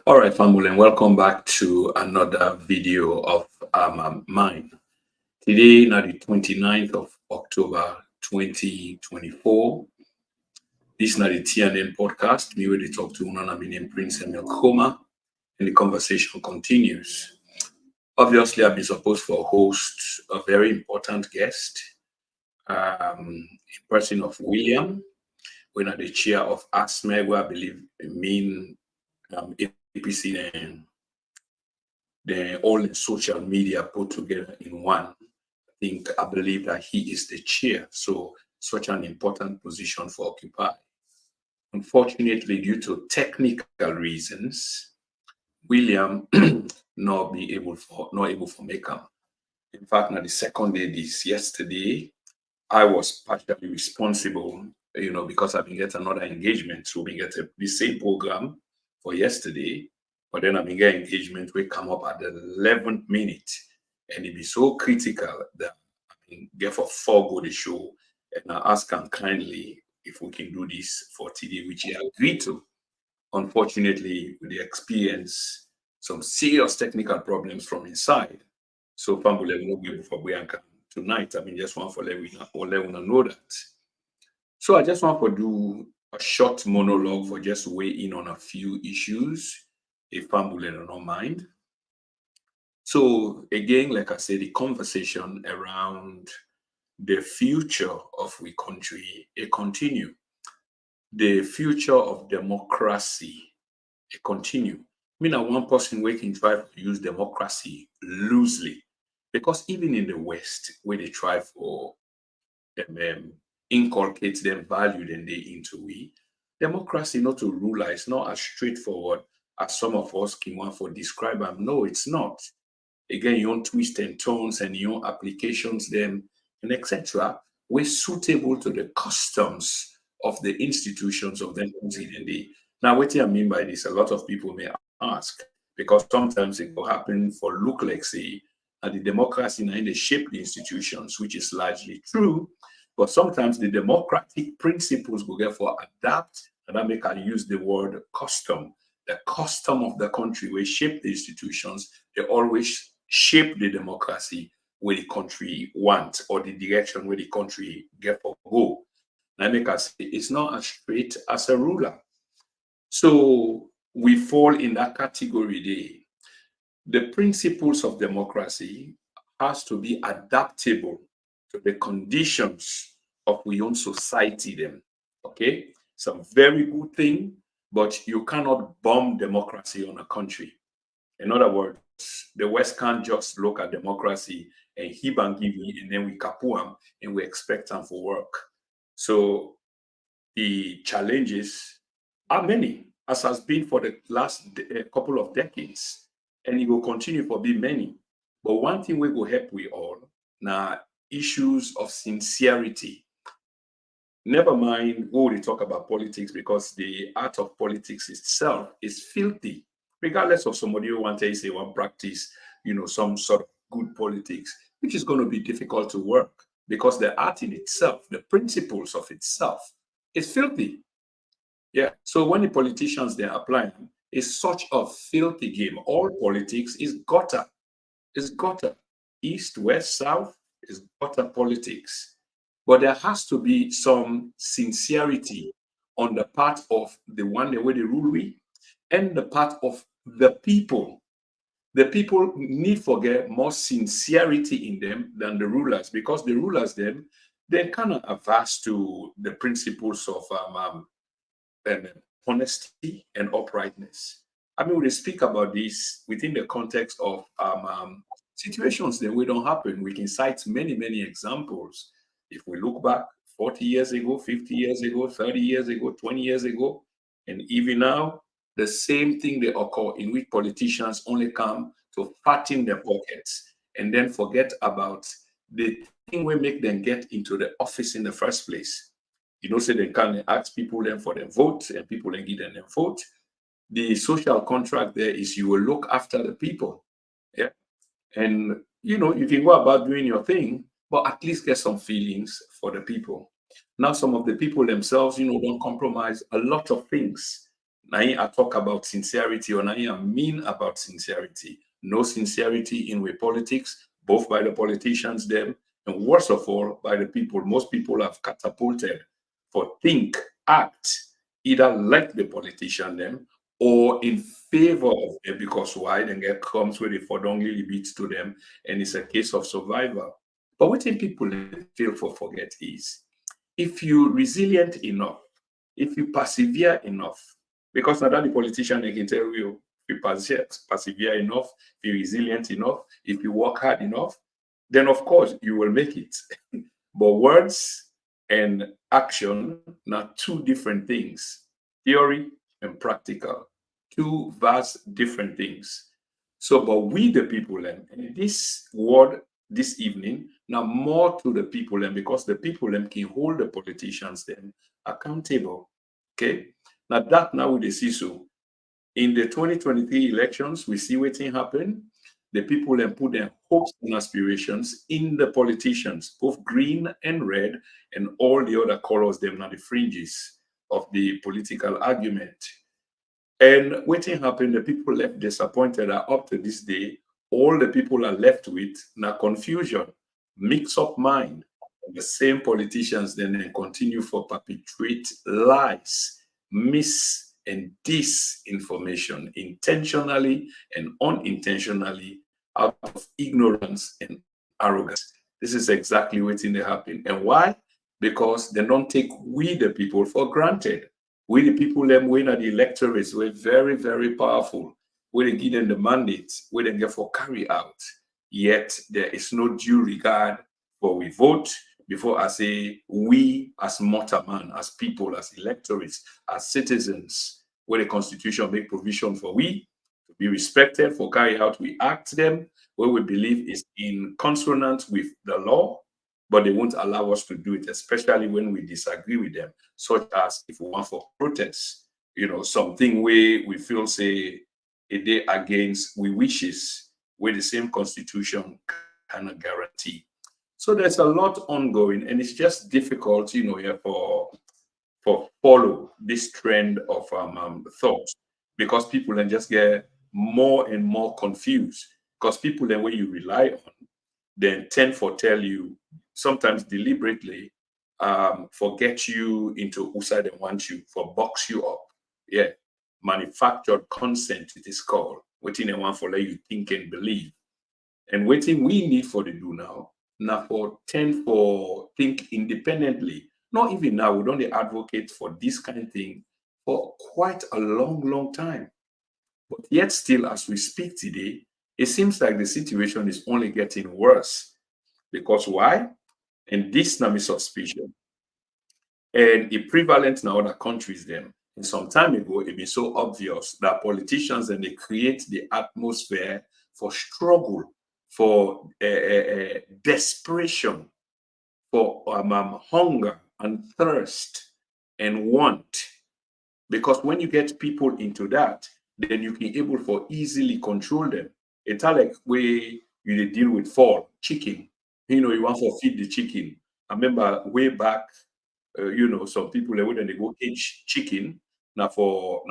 All right, family, and welcome back to another video of mine. Today, now the 29th of October 2024. This is not the TNN podcast. Me where they talk to one name Prince and Koma, and the conversation continues. Obviously, I've been supposed to host a very important guest, in person of William, when at the chair of AASMeG, where I believe mean APC and all the social media put together in one. I believe that he is the chair, so such an important position for Occupy. Unfortunately, due to technical reasons, William not able for make him. In fact, now the second day this yesterday, I was partially responsible, because I've been getting another engagement. So we get the same program for yesterday, but then I've been getting engagement will come up at the 11th minute, and it be so critical that I mean get for forgo the show, and I ask him kindly if we can do this for today, which he agreed to. Unfortunately, we experience some serious technical problems from inside. So family will not be able for Bianca tonight. I mean, just want for let we know that. So I just want to do a short monologue for just weigh in on a few issues, if family don't mind. So again, like I said, the conversation around the future of we country, it continue. The future of democracy, it continue. I mean, one person we can try to use democracy loosely, because even in the West, where they try for inculcate them value then they into we, democracy not to ruler is not as straightforward as some of us can want for describe them. No, it's not. Again, your own twist and turns and your own applications them and etc. We're suitable to the customs of the institutions of them and they. Now, what do I mean by this? A lot of people may ask, because sometimes it will happen for look like say the democracy now in the shape the institutions, which is largely true. But sometimes the democratic principles will therefore adapt, and that make I use the word custom. The custom of the country will shape the institutions. They always shape the democracy where the country wants, or the direction where the country get for go. And I make us say it's not as straight as a ruler. So we fall in that category there. The principles of democracy has to be adaptable to the conditions of we own society then. Okay? It's a very good thing, but you cannot bomb democracy on a country. In other words, the West can't just look at democracy and heap and give you, and then we kaput them and we expect them for work. So the challenges are many, as has been for the last couple of decades, and it will continue for be many. But one thing we will help we all now issues of sincerity. Never mind who they talk about politics, because the art of politics itself is filthy. Regardless of somebody who want to say one practice, some sort of good politics, which is going to be difficult to work, because the art in itself, the principles of itself, is filthy. Yeah. So when the politicians they apply, it's such a filthy game. All politics is gutter. It's gutter. East, west, south is gutter politics. But there has to be some sincerity on the part of the one the way they rule we, and the part of the people. The people need to get more sincerity in them than the rulers, because the rulers them they're kind of averse to the principles of honesty and uprightness. I mean, we speak about this within the context of situations that we don't happen. We can cite many examples. If we look back 40 years ago, 50 years ago, 30 years ago, 20 years ago, and even now, the same thing they occur, in which politicians only come to fatten their pockets and then forget about the thing we make them get into the office in the first place. Say they can ask people then for their vote, and people then give them their vote. The social contract there is you will look after the people. Yeah. And you can go about doing your thing, but at least get some feelings for the people. Now, some of the people themselves, don't compromise a lot of things. Now I talk about sincerity, or now I mean about sincerity. No sincerity in with politics, both by the politicians them, and worst of all, by the people. Most people have catapulted for think, act, either like the politician them or in favor of them, because why? Then get comes with it for only beats to them, and it's a case of survival. But what people fail for forget is, if you resilient enough, if you persevere enough, because now that the politician they can tell you, if you persevere enough, if you're resilient enough, if you work hard enough, then of course you will make it. But words and action are two different things. Theory and practical, two vast different things. So, but we the people, and this word this evening, now more to the people, and because the people can hold the politicians then accountable. Okay. Now that now we see so. In the 2023 elections, we see what happen. The people then put their hopes and aspirations in the politicians, both green and red, and all the other colors, them are the fringes of the political argument. And what happened, the people left disappointed, are up to this day, all the people are left with now confusion, mix up mind. The same politicians then continue for perpetuate lies, mis and disinformation, intentionally and unintentionally, out of ignorance and arrogance. This is exactly what's in the happen. And why? Because they don't take we the people for granted. We the people them when at the electorates were very, very powerful. We they give them the mandates, we they get for carry out. Yet there is no due regard for we vote before I say we as mortal man, as people, as electorates, as citizens, where the constitution make provision for we to be respected, for carry out we act them, where we believe is in consonance with the law, but they won't allow us to do it, especially when we disagree with them, such as if we want for protests, something where we feel say a day against we wishes, where the same constitution cannot guarantee. So there's a lot ongoing, and it's just difficult, for follow this trend of thoughts, because people then just get more and more confused, because people then when you rely on then tend for tell you sometimes deliberately forget you into who side they want you, for box you up. Yeah. Manufactured consent, it is called. Waiting and one for let you think and believe. And waiting we need for the do now for tend for think independently. Not even now, we don't advocate for this kind of thing for quite a long, long time. But yet still, as we speak today, it seems like the situation is only getting worse. Because why? And this now is suspicion. And it prevalent in other countries then. And some time ago, it was so obvious that politicians and they create the atmosphere for struggle, for desperation, for hunger and thirst and want. Because when you get people into that, then you can able for easily control them. It's like where you deal with fall chicken. You want to feed the chicken. I remember way back, some people when they go cage chicken now for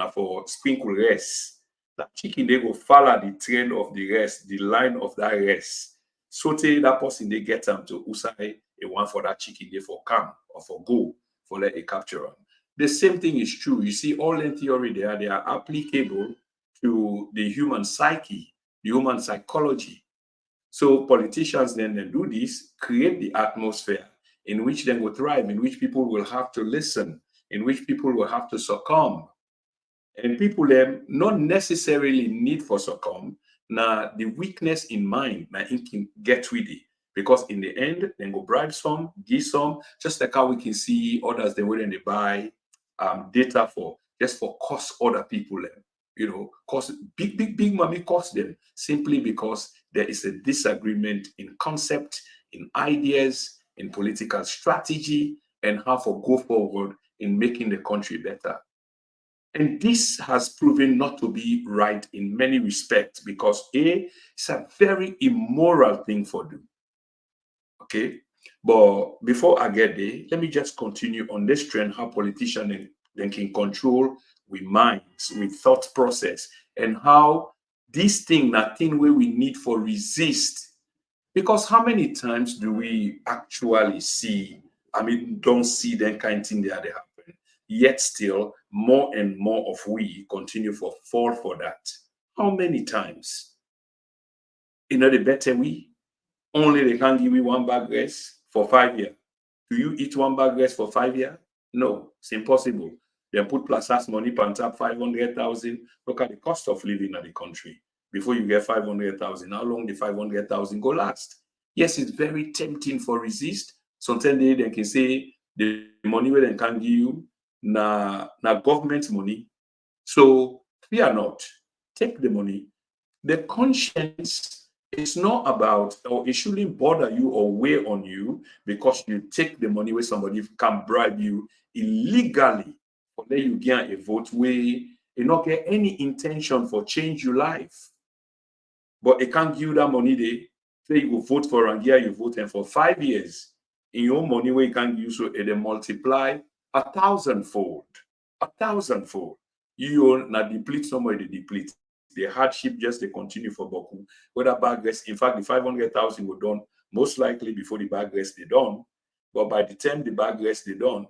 sprinkle rest. That chicken they go follow the trend of the rest, the line of that rest. So that person they get them to usai a one for that chicken they for come or for go for let a capture them. The same thing is true. You see, all in theory they are applicable to the human psyche, the human psychology. So politicians then do this, create the atmosphere in which they will thrive, in which people will have to listen, in which people will have to succumb. And people not necessarily need for succumb. Now the weakness in mind, now it can get with it. Because in the end, then go bribe some, give some, just like how we can see others, they wouldn't they buy data for just for cost other people cost big money cost them simply because there is a disagreement in concept, in ideas, in political strategy, and how to go forward in making the country better. And this has proven not to be right in many respects because it's a very immoral thing for them. Okay, but before I get there, let me just continue on this trend how politicians then can control with minds, with thought process, and how this thing, that thing where we need for resist. Because how many times do we actually see, don't see that kind of thing there they happen, yet still more and more of we continue for fall for that? How many times? The better we, only they can give you one bag rice for 5 years. Do you eat one bag rice for 5 years? No, it's impossible. They put plus money on top 500,000. Look at the cost of living in the country. Before you get 500,000, how long the 500,000 go last? Yes, it's very tempting for resist. Sometimes they can say the money where they can give you na government money. So fear not. Take the money. The conscience is not about, or it shouldn't bother you or weigh on you because you take the money where somebody can bribe you illegally, or then you get a vote where you not get any intention for change your life. But it can't give you that money there. Say you go vote for and here you vote, and for 5 years, in your money where you can use, so it multiply 1,000-fold. 1,000-fold. You not deplete somebody, deplete. The hardship just they continue for Boku. Whether bag rest, in fact, the 500,000 were done most likely before the bag rest they done. But by the time the bag rest they done,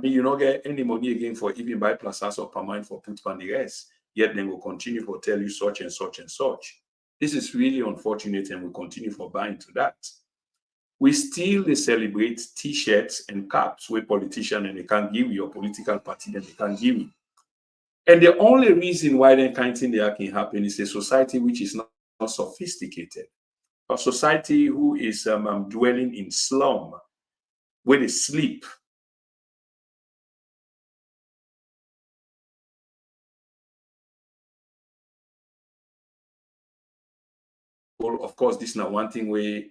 you not get any money again for even buy plazas or per mind for put on the rest. Yet then will continue to tell you such and such and such. This is really unfortunate, and we continue for buying to that. We still celebrate T-shirts and caps where politicians and they can give you, your political party and they can give you. And the only reason why that kind of thing can happen is a society which is not sophisticated. A society who is dwelling in slum, where they sleep. Well, of course, this is not one thing where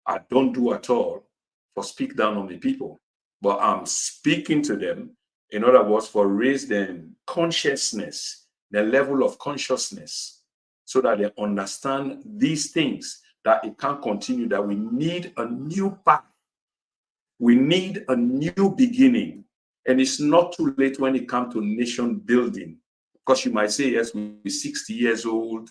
I don't do at all for speak down on the people, but I'm speaking to them, in other words, for raise them consciousness, the level of consciousness, so that they understand these things, that it can't continue, that we need a new path. We need a new beginning. And it's not too late when it comes to nation building. Because you might say, yes, we're 60 years old.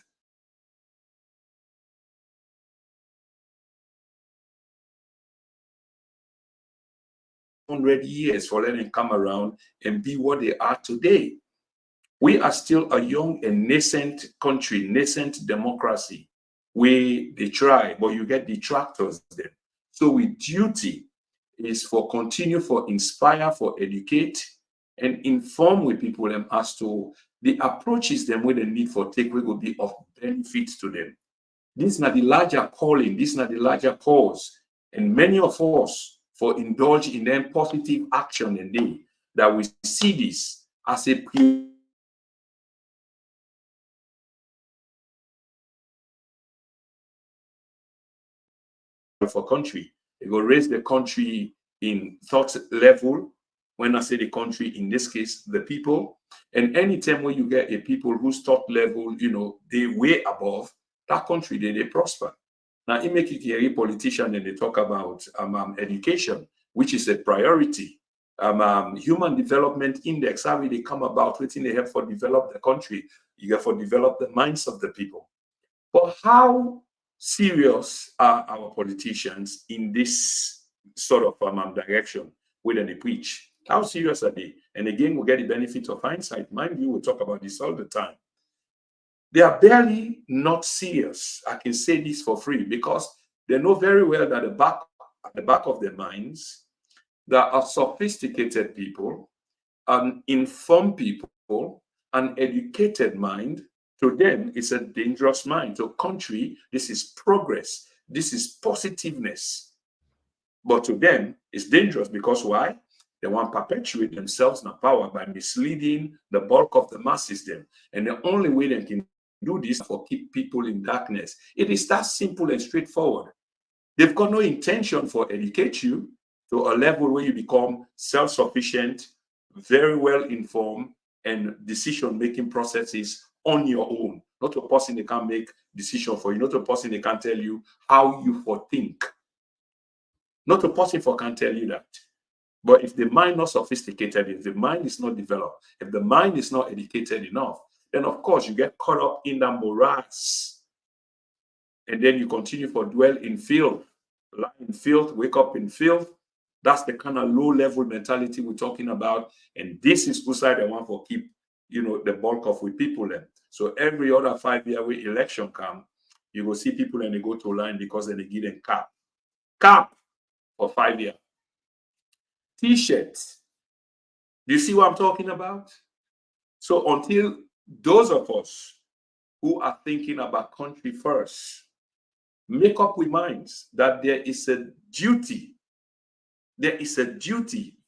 Years for letting them come around and be what they are today. We are still a young and nascent country, nascent democracy. They try, but you get detractors there. So with duty is for continue, for inspire, for educate, and inform with people them as to the approaches them where they need for take will be of benefit to them. This is not the larger calling, this is not the larger cause. And many of us for indulge in them positive action and day that we see this as a for country. It will raise the country in thought level. When I say the country, in this case, the people. And anytime when you get a people whose thought level, they way above, that country, they prosper. Now, it make it a politician and they talk about education, which is a priority. Human development index, how will they come about, within they help for develop the country, you get for develop the minds of the people. But how serious are our politicians in this sort of direction when they preach? How serious are they? And again, we'll get the benefit of hindsight. Mind you, we'll talk about this all the time. They are barely not serious. I can say this for free because they know very well that at the back of their minds, there are sophisticated people, an informed people, an educated mind. To them, it's a dangerous mind. To country, this is progress. This is positiveness. But to them, it's dangerous because why? They want to perpetuate themselves in power by misleading the bulk of the masses then. And the only way they can do this for keep people in darkness. It is that simple and straightforward. They've got no intention for educate you to a level where you become self-sufficient, very well informed, and decision-making processes on your own. Not a person that can make decision for you, not a person that can tell you how you for think. Not a person for can tell you that. But if the mind not sophisticated, if the mind is not developed, if the mind is not educated enough, then of course you get caught up in that morass. And then you continue to dwell in filth, lie in filth, wake up in filth. That's the kind of low-level mentality we're talking about. And this is outside the one for keep, the bulk of with people then. So every other 5 year way election come, you will see people and they go to line because then they give them cap for 5 years. T-shirts. Do you see what I'm talking about? So until those of us who are thinking about country first make up with minds that there is a duty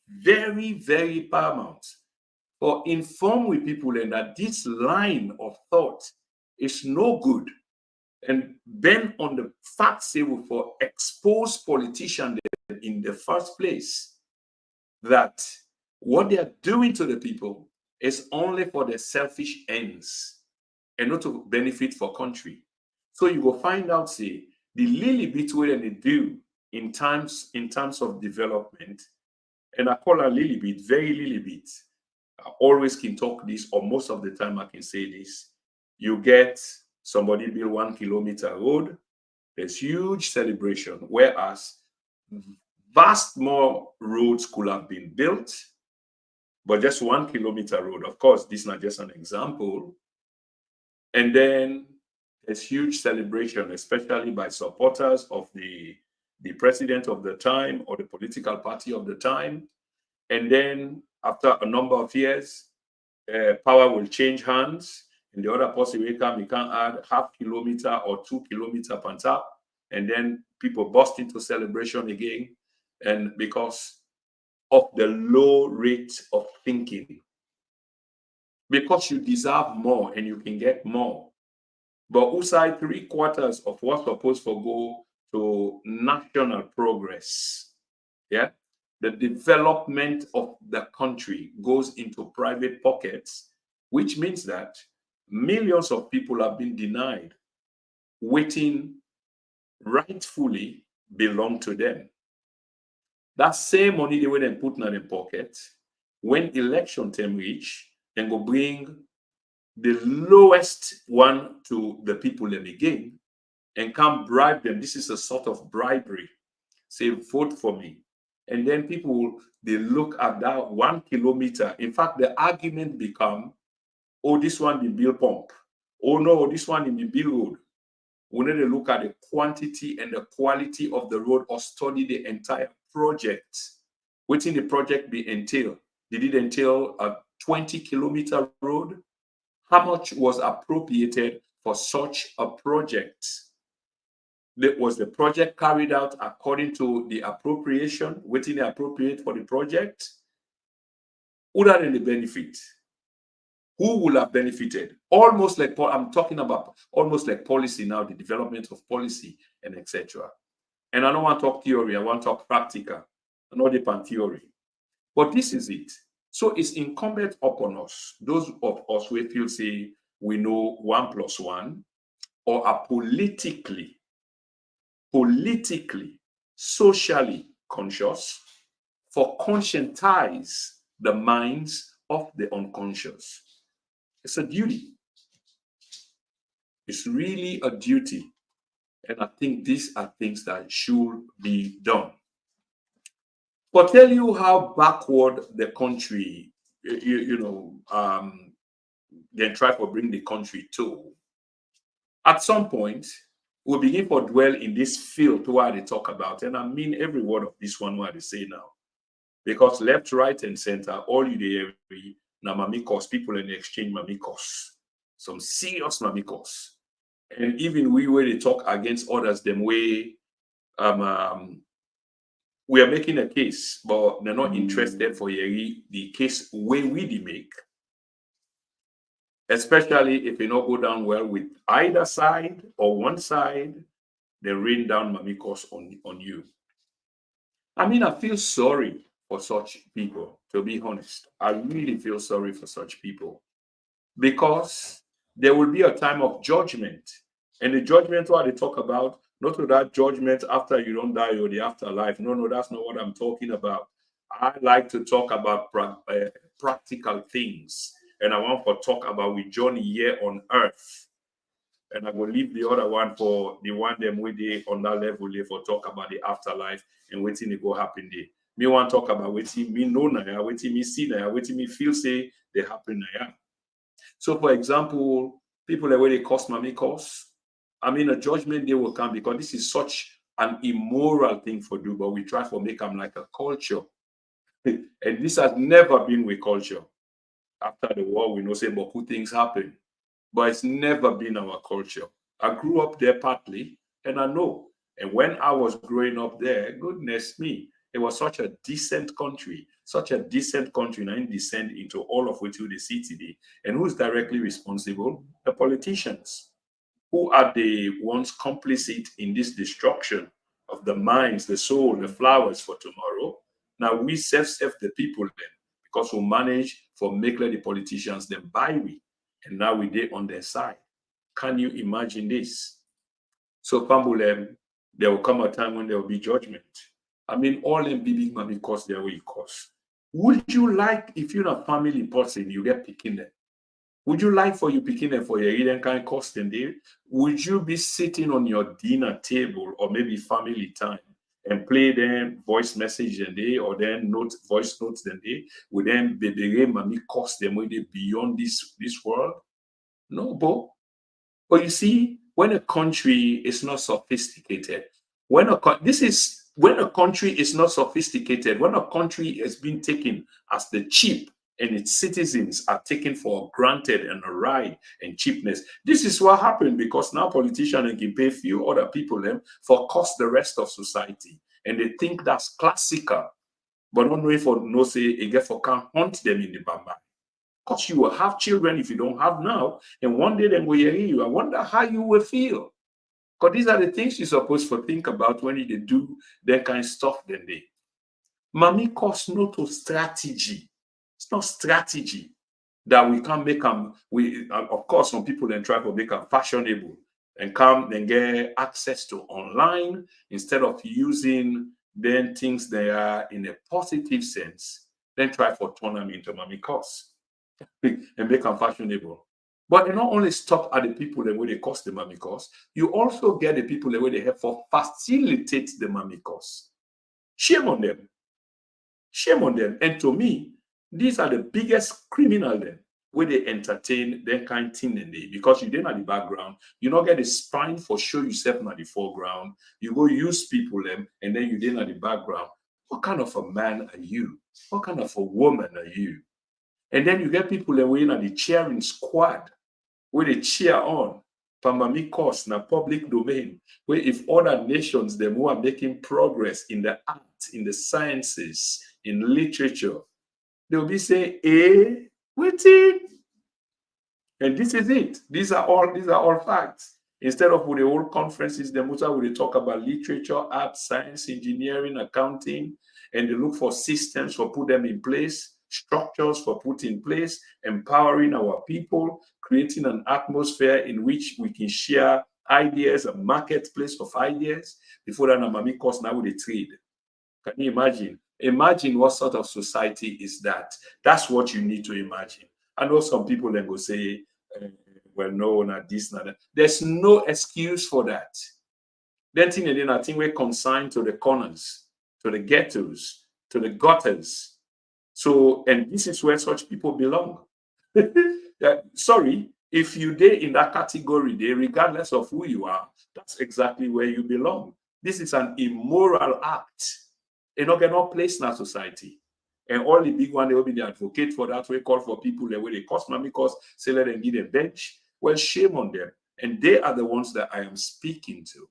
very, very paramount for inform with people and that this line of thought is no good, and then on the facts table for expose politicians in the first place that what they are doing to the people is only for their selfish ends and not to benefit for country. So you will find out, say, the little bit where they do in terms of development, and I call a little bit, very little bit. I always can talk this, or most of the time I can say this. You get somebody build 1 kilometer road, there's huge celebration, whereas vast more roads could have been built, but just 1 kilometer road. Of course, this is not just an example. And then there's huge celebration, especially by supporters of the president of the time or the political party of the time. And then after a number of years, power will change hands. And the other person will come, you can add half kilometer or 2 kilometer on top. And then people burst into celebration again. And because of the low rate of thinking, because you deserve more and you can get more. But outside 3/4 of what's supposed to go to national progress, yeah, the development of the country goes into private pockets, which means that millions of people have been denied waiting rightfully belong to them. That same money they will then put in their pocket, when election time reach, then go bring the lowest one to the people them again and can bribe them. This is a sort of bribery. Say, vote for me. And then people, they look at that 1 kilometer. In fact, the argument become, oh, this one in bill pump. Oh no, this one in the bill road. We need to look at the quantity and the quality of the road or study the entire project. What in the project be entail? Did it entail a 20-kilometer road? How much was appropriated for such a project? Was the project carried out according to the appropriation, waiting appropriate for the project? Who are the benefit? Who will have benefited? Almost like, I'm talking about almost like policy now, the development of policy and etc. And I don't want to talk theory, I want to talk practical, not the theory. But this is it. So it's incumbent upon us, those of us who feel say we know 1 + 1, or are politically, socially conscious, for conscientize the minds of the unconscious. It's a duty. It's really a duty. And I think these are things that should be done. But tell you how backward the country, then try to bring the country to. At some point, we'll begin to dwell in this field where they talk about, and I mean every word of this one where they say now. Because left, right, and center, all you do every na mamikos, people in the exchange mamikos. Some serious mamikos. And even we where they talk against others, them way we are making a case, but they're not interested for the case where we make. Especially if you not go down well with either side or one side, they rain down mamikos on you. I mean, I feel sorry for such people, to be honest. I really feel sorry for such people. Because there will be a time of judgment. And the judgment what they talk about, not to that judgment after you don't die or the afterlife. No, that's not what I'm talking about. I like to talk about practical things. And I want to talk about we journey here on earth. And I will leave the other one for the one them with they on that level there for talk about the afterlife and waiting to go happen there. Me want to talk about waiting me know now, waiting me see now, waiting me feel say they happen now. So for example, people that way they cost money cost. I mean a judgment day will come because this is such an immoral thing for do, but we try to make them like a culture. And this has never been with culture. After the war, we know say beaucoup things happen, but it's never been our culture. I grew up there partly, and I know. And when I was growing up there, goodness me, it was such a decent country, and I descend into all of which we see today. And who's directly responsible? The politicians, who are the ones complicit in this destruction of the minds, the soul, the flowers for tomorrow. Now we save the people then because we manage for make the politicians them buy we, and now we they on their side. Can you imagine this? So Pambulem, there will come a time when there will be judgment. I mean, all them big money cost their way cost. Would you like if you're a family person, you get picking them? Would you like for you picking them for your eating kind cost and day? Would you be sitting on your dinner table or maybe family time and play them voice message and day or then voice notes and day? Would then be money cost them when they beyond this world? No, but you see, when a country is not sophisticated, when a country is not sophisticated, when a country is being taken as the cheap and its citizens are taken for granted and a ride and cheapness, this is what happened because now politicians can pay few other people them for cost the rest of society, and they think that's classical, but not knowing for no say again for can't hunt them in the bamba. Because you will have children if you don't have now, and one day then will hear you. I wonder how you will feel. Because these are the things you're supposed to think about when you do that kind of stuff. Then they, mommy cost no to strategy. It's not strategy that we can make them. We of course some people then try to make them fashionable and come and get access to online instead of using then things they are in a positive sense. Then try for turn them into mommy cost and make them fashionable. But it not only stop at the people the way they cost the mommy cost, you also get the people the way they have for facilitate the mommy cost. Shame on them. Shame on them. And to me, these are the biggest criminal then where they entertain that kind of thing in there because you didn't at the background, you not get the spine for show yourself in the foreground. You go use people them and then you didn't at the background. What kind of a man are you? What kind of a woman are you? And then you get people that were in the cheering squad where they cheer on Pamami course na public domain, where if other nations them who are making progress in the arts, in the sciences, in literature, they'll be saying, wait it. And this is it. These are all facts. Instead of with the whole conferences, the Musa will talk about literature, art, science, engineering, accounting, and they look for systems for put them in place, structures for put in place, empowering our people, creating an atmosphere in which we can share ideas, a marketplace of ideas. Before that, Namami course now with the trade. Can you imagine? Imagine what sort of society is that. That's what you need to imagine. I know some people then go say, well, no, not this, not that. There's no excuse for that. Then thing again, I think we're consigned to the corners, to the ghettos, to the gutters. So, and this is where such people belong. Sorry, if you dare in that category there, regardless of who you are, that's exactly where you belong. This is an immoral act. It not get no place in our society. And all the big one, they will be the advocate for that. We call for people the way they cost money because say let them get a bench. Well, shame on them. And they are the ones that I am speaking to.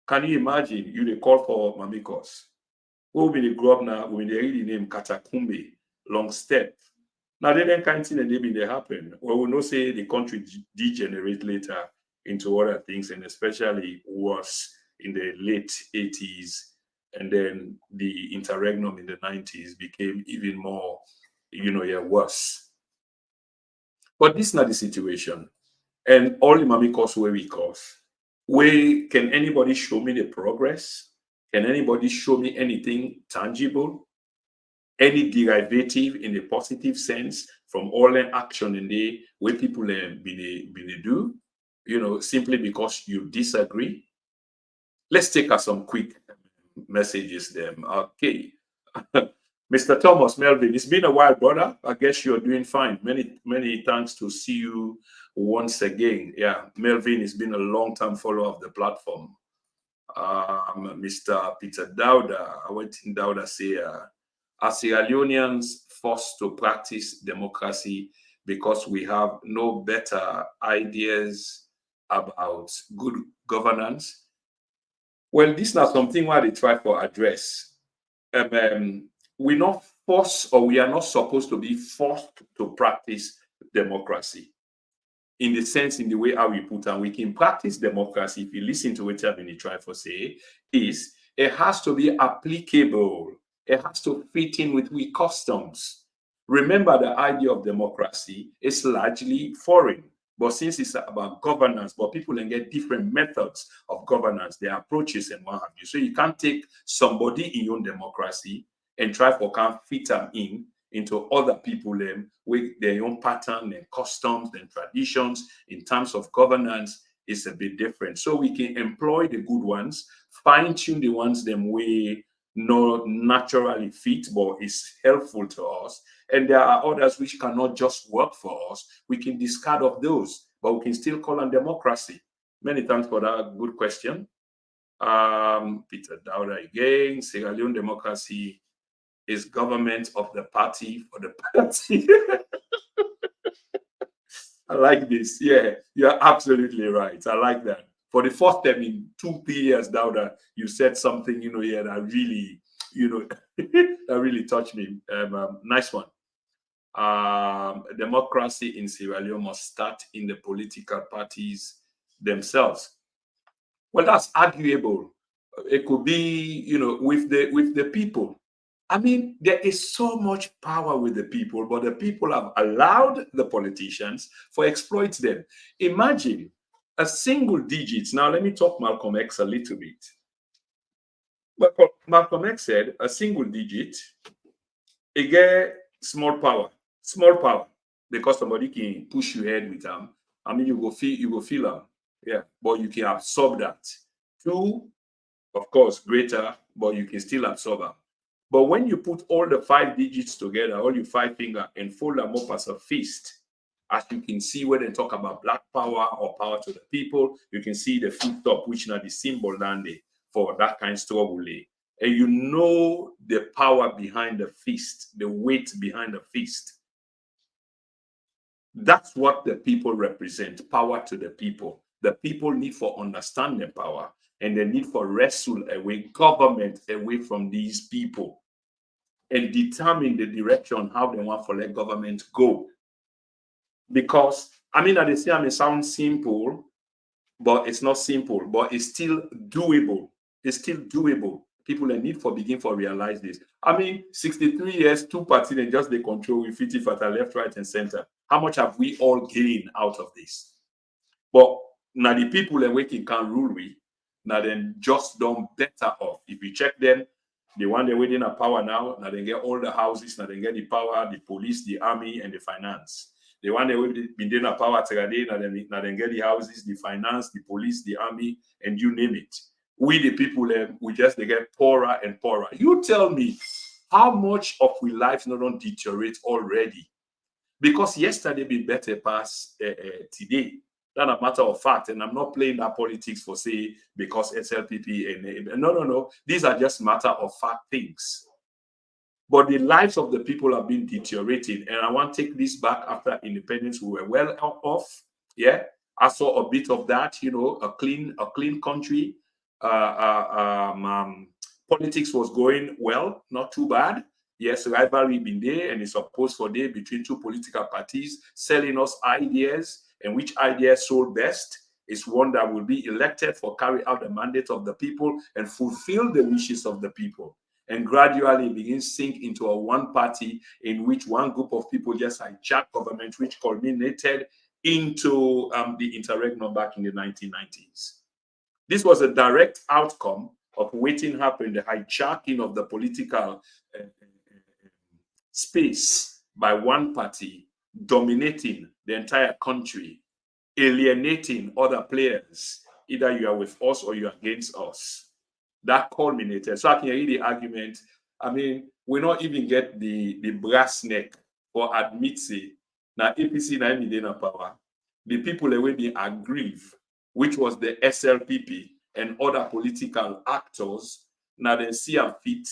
Can you imagine you they call for Mamikos? Who will be the grow up now when they read the name Katakumbe, long step. Now they then kind of thing and they be they happen. Well, we know say the country degenerate later into other things, and especially worse in the late 80s. And then the interregnum in the 90s became even more, worse. But this is not the situation. And all the Mami cause where we cause. Where can anybody show me the progress? Can anybody show me anything tangible? Any derivative in a positive sense from all the action in the way people been do, simply because you disagree? Let's take us some quick messages then. Okay. Mr. Thomas Melvin, it's been a while, brother. I guess you're doing fine. Many thanks to see you once again. Yeah, Melvin has been a long-time follower of the platform. Mr. Peter Dowda, I went in Dowda say, are Sierra Leoneans forced to practice democracy because we have no better ideas about good governance? Well, this is not something where they try to address. We're not forced, or we are not supposed to be forced to practice democracy in the sense, in the way how we put, and we can practice democracy, if you listen to what I've been trying to say, is it has to be applicable. It has to fit in with we customs. Remember, the idea of democracy is largely foreign. But since it's about governance, but people can get different methods of governance, their approaches and what have you. So you can't take somebody in your own democracy and try to can fit them into other people with their own pattern and customs and traditions in terms of governance is a bit different. So we can employ the good ones, fine-tune the ones them way not naturally fit, but is helpful to us. And there are others which cannot just work for us. We can discard of those, but we can still call on democracy. Many thanks for that good question. Peter Dowda again. Sierra Leone democracy is government of the party for the party. I like this. Yeah, you're absolutely right. I like that. For the first time in 2-3 years now that you said something, here that really, that really touched me. Nice one. Democracy in Sierra Leone must start in the political parties themselves. Well, that's arguable. It could be, with the people. I mean, there is so much power with the people, but the people have allowed the politicians for exploit them. Imagine a single digit. Now, let me talk Malcolm X a little bit. Malcolm X said a single digit, it get small power, because somebody can push your head with them. I mean, you go feel them, yeah, but you can absorb that. Two, of course, greater, but you can still absorb them. But when you put all the 5 digits together, all your 5 fingers, and fold them up as a fist, as you can see when they talk about black power or power to the people, you can see the foot top, which now the symbol down there for that kind of struggle. And you know the power behind the fist, the weight behind the fist. That's what the people represent, power to the people. The people need for understanding power, and they need for wrestle away government away from these people and determine the direction how they want to let government go. Because, I mean, they say it sounds simple, but it's not simple, but it's still doable. It's still doable. People need for begin for realize this. I mean, 63 years, 2 parties, and just they control with 50 for the left, right, and center. How much have we all gained out of this? But now the people and waking can't rule we. Now then just done better off. If you check them, the one they're waiting a power now they get all the houses, now they get the power, the police, the army, and the finance. The one they've been doing a power today, now they get the houses, the finance, the police, the army, and you name it. We the people, we just they get poorer and poorer. You tell me how much of we lives not don't deteriorate already? Because yesterday be better past today. That's a matter of fact, and I'm not playing that politics for say because SLPP and no. These are just matter of fact things. But the lives of the people have been deteriorating, and I want to take this back after independence. We were well off. Yeah, I saw a bit of that. A clean country. Politics was going well, not too bad. Yes, rivalry been there, and it's supposed for there between 2 political parties selling us ideas, and which idea sold best is one that will be elected for carry out the mandate of the people and fulfill the wishes of the people, and gradually begin sink into a one party in which one group of people just hijack government, which culminated into the interregnum back in the 1990s. This was a direct outcome of waiting happened, the hijacking of the political space by one party, dominating the entire country, alienating other players. Either you are with us or you're against us. That culminated. So I can hear the argument. I mean, we not even get the brass neck or admit say now APC na in power. The people that will be aggrieved, which was the SLPP and other political actors, now they see a fit,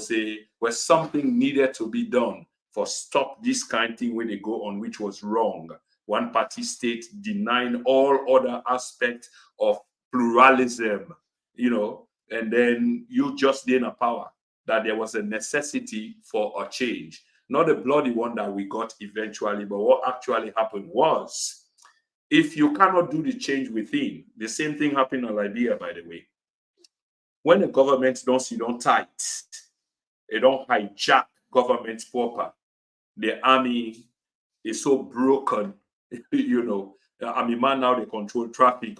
say where something needed to be done for stop this kind of thing when they go on, which was wrong. One party state denying all other aspects of pluralism, and then you just in a power that there was a necessity for a change. Not the bloody one that we got eventually, but what actually happened was, if you cannot do the change within, the same thing happened in Liberia, by the way. When the government don't sit on tight, they don't hijack government proper. The army is so broken, army man now they control traffic,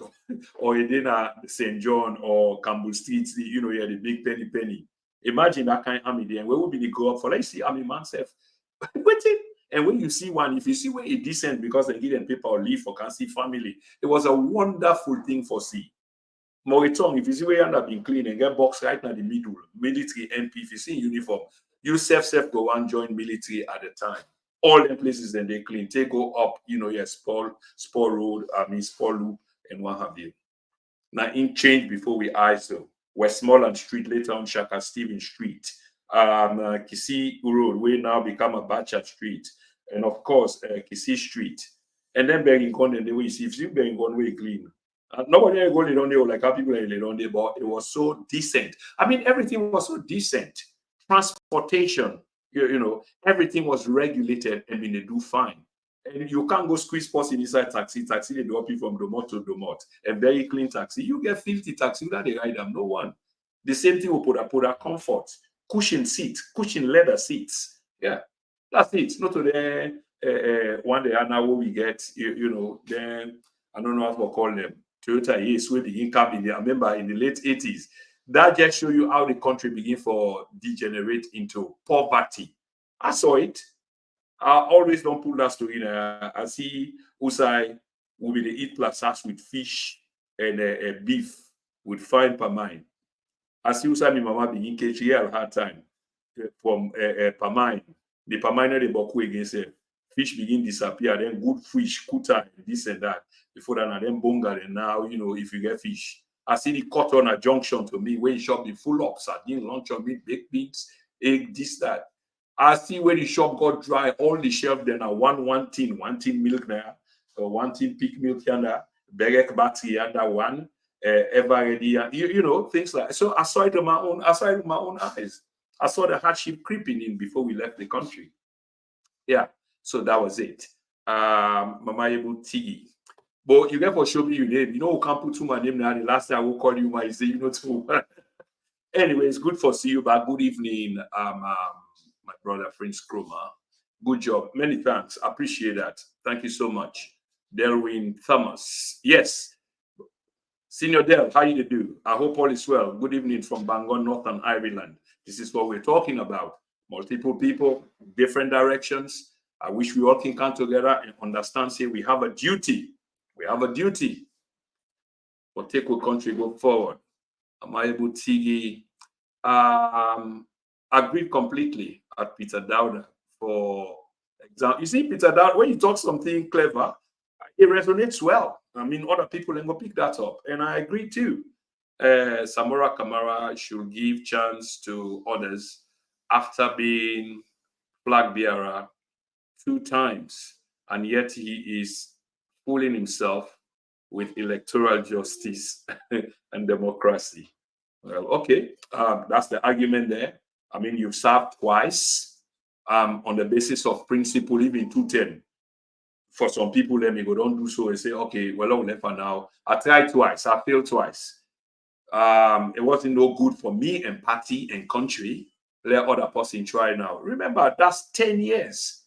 or in St. John or Campbell Street, yeah, the big penny. Imagine that kind of army there. Where would be the go up for? Let's see, army man self. Waiting. And when you see one, if you see where it decent because they give them paper or leave for can see family, it was a wonderful thing for see. Moriton, if you see where you end up being clean and get box right now the middle, military MP, if you see in uniform, you self go and join military at the time. All the places then they clean. They go up, Spur Road, Spur Loop, and what have you. Now in change before we ISO. Westmoreland Street, later on Shaka Stephen Street. Kisi Road, will now become a Bacha Street, and of course Kisi Street, and then Berringon, and the way you see Berringon way clean. Nobody go lay down there like how people lay down there, but it was so decent. I mean, everything was so decent. Transportation, everything was regulated, and they do fine. And you can't go squeeze person inside taxi. Taxi they drop you from Domot to Domot. A very clean taxi. You get 50 taxi that they ride them. No one. The same thing will put a comfort. Cushion seats, cushion leather seats. Yeah, that's it. Not to the one day now we get, then I don't know what to call them. Toyota yes, where the income in there. I remember in the late 80s. That just show you how the country begin for degenerate into poverty. I saw it. I always don't pull that story. I see Usai will be the eat plus us with fish and beef with fine per mine. I see Usai my mama begin catch real hard time from per mine. The per mine they boku against fish begin disappear. Then good fish, kuta, this and that. Before that, and then bonga. And now if you get fish, I see the cut on a junction to me where you shop be full of sardine, lunch on meat, baked beans, egg, this that. I see where the shop got dry, all the shelf then are one tin milk there, or one tin peak milk yonder, berek battery yonder one, ever ready, things like so. I saw it with my own eyes. I saw the hardship creeping in before we left the country. Yeah, so that was it. Mama Ebu Tigi. But you get for show me your name. We can't put to my name now. The last time I will call you, I say, too. Anyway, it's good for see you back. Good evening, my brother, Prince Kroma. Good job. Many thanks. Appreciate that. Thank you so much. Delwyn Thomas. Yes. Senior Del, how you do? I hope all is well. Good evening from Bangor, Northern Ireland. This is what we're talking about. Multiple people, different directions. I wish we all can come together and understand, say we have a duty. We have a duty for take our country go forward. Am I able to agreed completely at Peter Dowder for example. You see, Peter Dowder, when you talk something clever, it resonates well. I mean, other people can go pick that up. And I agree too. Samora Kamara should give chance to others after being flag bearer 2 times. And yet he is fooling himself with electoral justice and democracy. Well, okay, that's the argument there. I mean, you've served twice on the basis of principle, even 210. For some people, let me go, don't do so and say, okay, well, I'm left for now. I tried twice, I failed twice. It wasn't no good for me and party and country. Let other person try now. Remember, that's 10 years.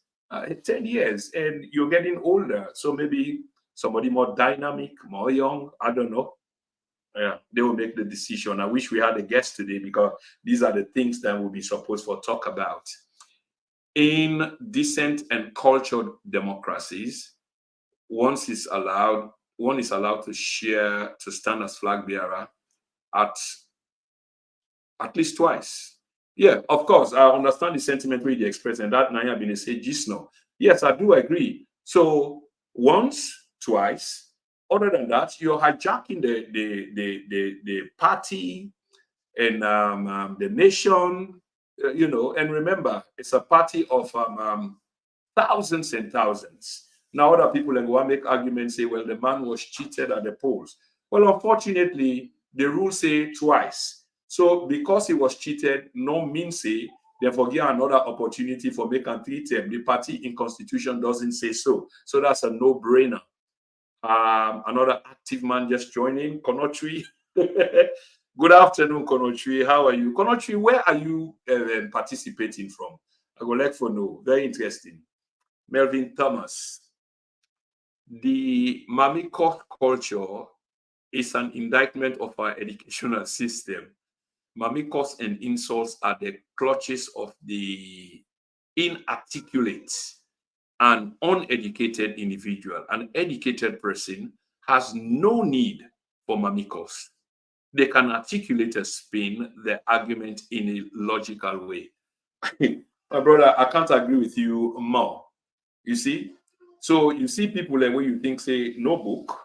10 years, and you're getting older. So maybe somebody more dynamic, more young, I don't know. Yeah, they will make the decision. I wish we had a guest today because these are the things that we'll be supposed to talk about. In decent and cultured democracies, one is allowed to share, to stand as flag bearer at least twice. Yeah, of course, I understand the sentiment where you express, and that Naya been say just now. Yes, I do agree. So once, twice. Other than that, you're hijacking the party and the nation, and remember, it's a party of thousands and thousands. Now, other people and go make arguments, say, well, the man was cheated at the polls. Well, unfortunately, the rules say twice. So because he was cheated, no means say they forget another opportunity for make and treat him. The party in constitution doesn't say so. So that's a no-brainer. Another active man just joining, Konotri. Good afternoon, Konotri. How are you? Konotri, where are you participating from? I would like to know. Very interesting. Melvin Thomas. The Mamiko culture is an indictment of our educational system. Mamikos and insults are the clutches of the inarticulate and uneducated individual. An educated person has no need for mamikos. They can articulate and spin the argument in a logical way. My brother, I can't agree with you more. You see? So you see people like when you think, say, no book,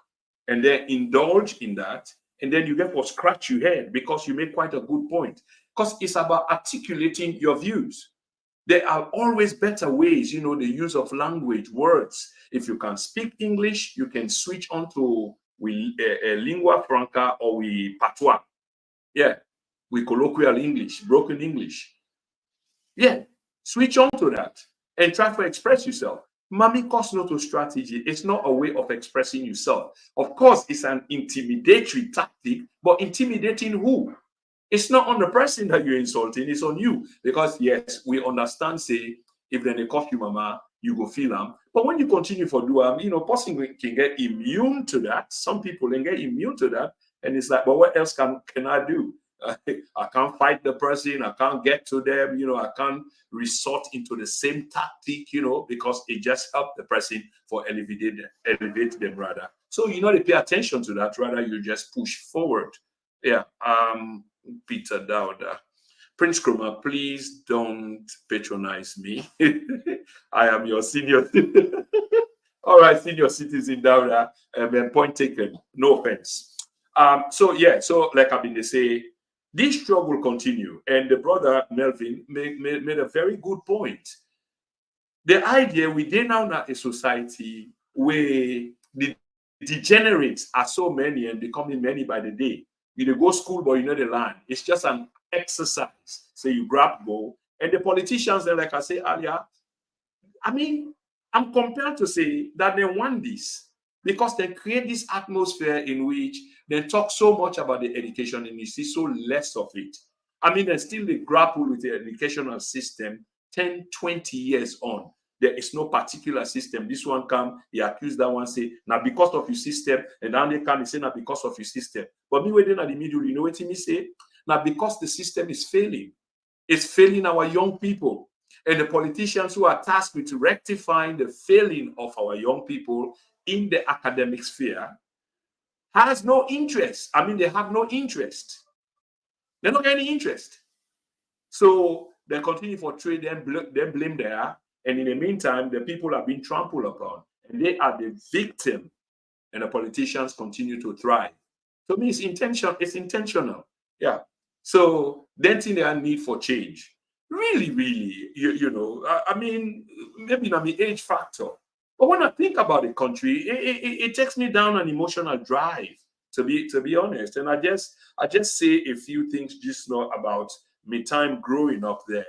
and then indulge in that, and then you get what scratch your head because you make quite a good point. Because it's about articulating your views. There are always better ways, the use of language, words. If you can speak English, you can switch on to lingua franca or patois. Yeah, with colloquial English, broken English. Yeah, switch on to that and try to express yourself. Mami costs not a strategy. It's not a way of expressing yourself. Of course, it's an intimidatory tactic, but intimidating who? It's not on the person that you're insulting, it's on you. Because yes, we understand, say, if then they cough you, mama, you go feel them. But when you continue for do person can get immune to that. Some people can get immune to that. And it's like, but what else can I do? I can't fight the person, I can't get to them, I can't resort into the same tactic, because it just helped the person for elevate them rather. So they pay attention to that, rather you just push forward. Yeah. Peter Dowda. Prince Chroma, please don't patronize me. I am your senior. All right, senior citizen Dowda. Point taken. No offense. So like I've been say, this struggle continue, and the brother Melvin made a very good point. The idea we did now not a society where the degenerates are so many and becoming many by the day. You go school, but the land. It's just an exercise. So you grab go. And the politicians, then, like I said earlier, I'm compelled to say that they want this because they create this atmosphere in which they talk so much about the education and you see so less of it. They still they grapple with the educational system 10, 20 years on. There is no particular system. This one come, he accused that one, say, now because of your system, and then they come and say, now because of your system. But me waiting at the middle, you know what me say? Now because the system is failing. It's failing our young people. And the politicians who are tasked with rectifying the failing of our young people in the academic sphere has no interest. They have no interest. They're not getting interest. So they continue for trade, then blame there. And in the meantime, the people are being trampled upon. And they are the victim. And the politicians continue to thrive. To me, it's intentional. Yeah. So then think there are need for change. Really, really, maybe not the age factor. But when I think about the country, it takes me down an emotional drive, to be honest. And I just say a few things just now about my time growing up there.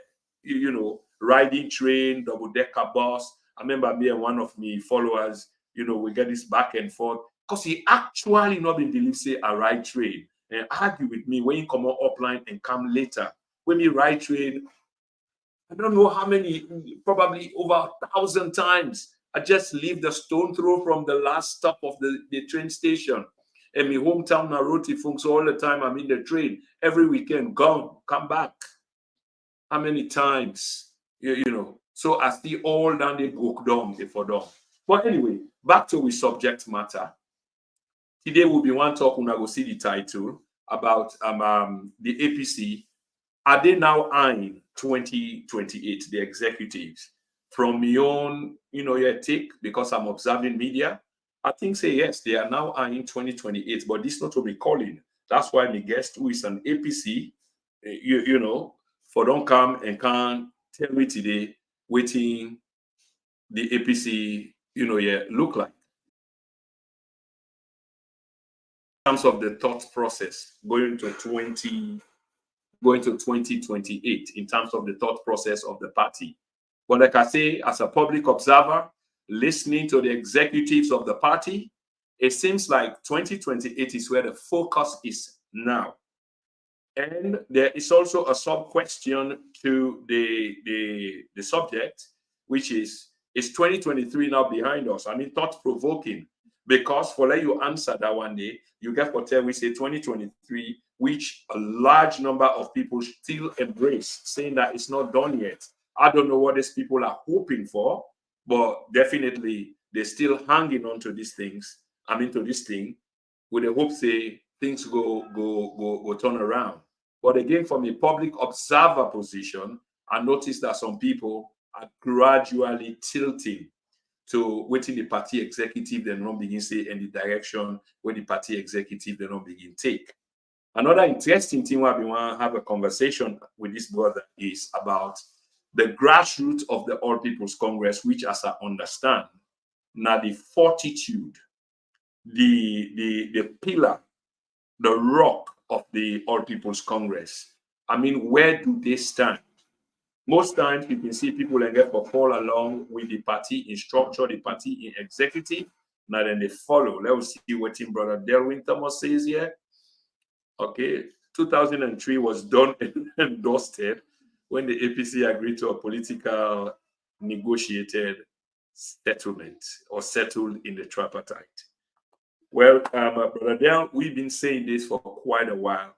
Riding train, double-decker bus. I remember me and one of my followers, we get this back and forth. Because he actually not been believe, say, I ride train. And argue with me when you come on upline and come later. When you ride train, I don't know how many, probably over 1,000 times. I just leave the stone throw from the last stop of the train station. And my hometown Naroti folks all the time. I'm in the train every weekend. Gone, come back. How many times? You know. So I see all down the book down before done. But anyway, back to the subject matter. Today will be one talk when I go see the title about the APC. Are they now eyeing 2028, the executives? From your own, your take, because I'm observing media, I think say yes, they are now eyeing 2028, but this not to be calling. That's why my guest, who is an APC, for don't come and can't tell me today, waiting the APC, look like. In terms of the thought process going to 2028 in terms of the thought process of the party. But like I say, as a public observer, listening to the executives of the party, it seems like 2028 is where the focus is now. And there is also a sub-question to the subject, which is 2023 now behind us? I mean, thought-provoking. Because for let you answer that one day, you get what we say 2023, which a large number of people still embrace, saying that it's not done yet. I don't know what these people are hoping for, but definitely they're still hanging on to these things. I mean, to this thing, with the hope say things go turn around. But again, from a public observer position, I noticed that some people are gradually tilting to waiting the party executive then not begin say in the direction where the party executive then not begin take. Another interesting thing where we want to have a conversation with this brother is about the grassroots of the All People's Congress, which, as I understand, now the fortitude, the pillar, the rock of the All People's Congress. I mean, where do they stand? Most times you can see people and get for fall along with the party in structure, the party in executive. Now then they follow. Let's see what Team Brother Delwyn Thomas says here. Okay, 2003 was done and dusted when the APC agreed to a political negotiated settlement or settled in the tripartite. Well, Brother Del, we've been saying this for quite a while,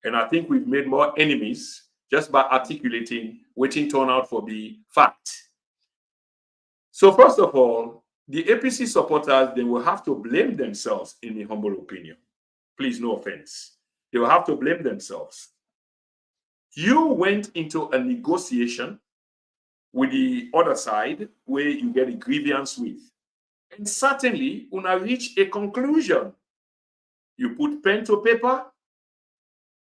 and I think we've made more enemies just by articulating waiting turn out for the fact. So first of all, the APC supporters, they will have to blame themselves, in my humble opinion. Please, no offense. They will have to blame themselves. You went into a negotiation with the other side where you get a grievance with. And certainly, una reach a conclusion. You put pen to paper,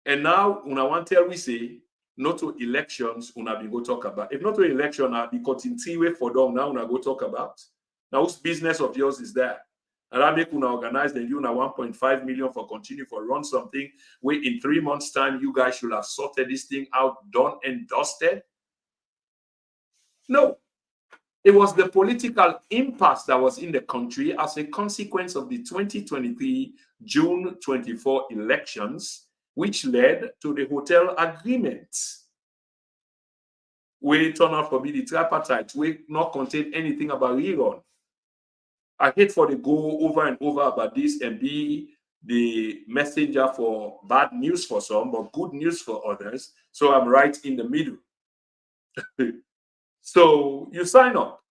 and now una want tell we say, not to elections, una be go talk about. If not to election, the continue for them now una go talk about. Now, whose business of yours is that? And that make una organize then you una 1.5 million for continue for run something where in 3 months' time you guys should have sorted this thing out, done and dusted. No. It was the political impasse that was in the country as a consequence of the 2023 June 24 elections, which led to the hotel agreements. We turn out for be the tripartite, we not contain anything about Iran. I hate for the go over and over about this and be the messenger for bad news for some, but good news for others. So I'm right in the middle. So you sign up.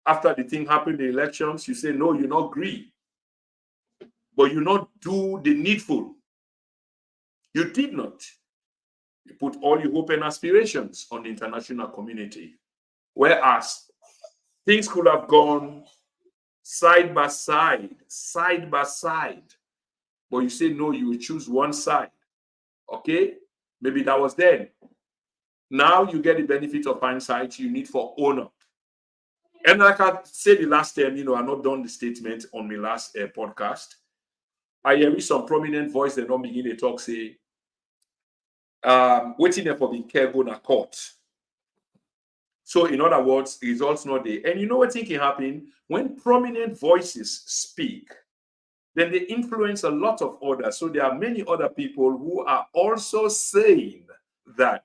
After the thing happened, the elections, you say, no, you not agree. But you not do the needful. You did not. You put all your hope and aspirations on the international community. Whereas things could have gone side by side. But you say, no, you will choose one side. Okay? Maybe that was then. Now you get the benefit of hindsight you need for honor. And like I said the last time, I not done the statement on my last podcast. I hear some prominent voice that don't begin to talk, say, waiting there for the care go to court. So in other words, results not there. And you know what can happen? When prominent voices speak, then they influence a lot of others. So there are many other people who are also saying that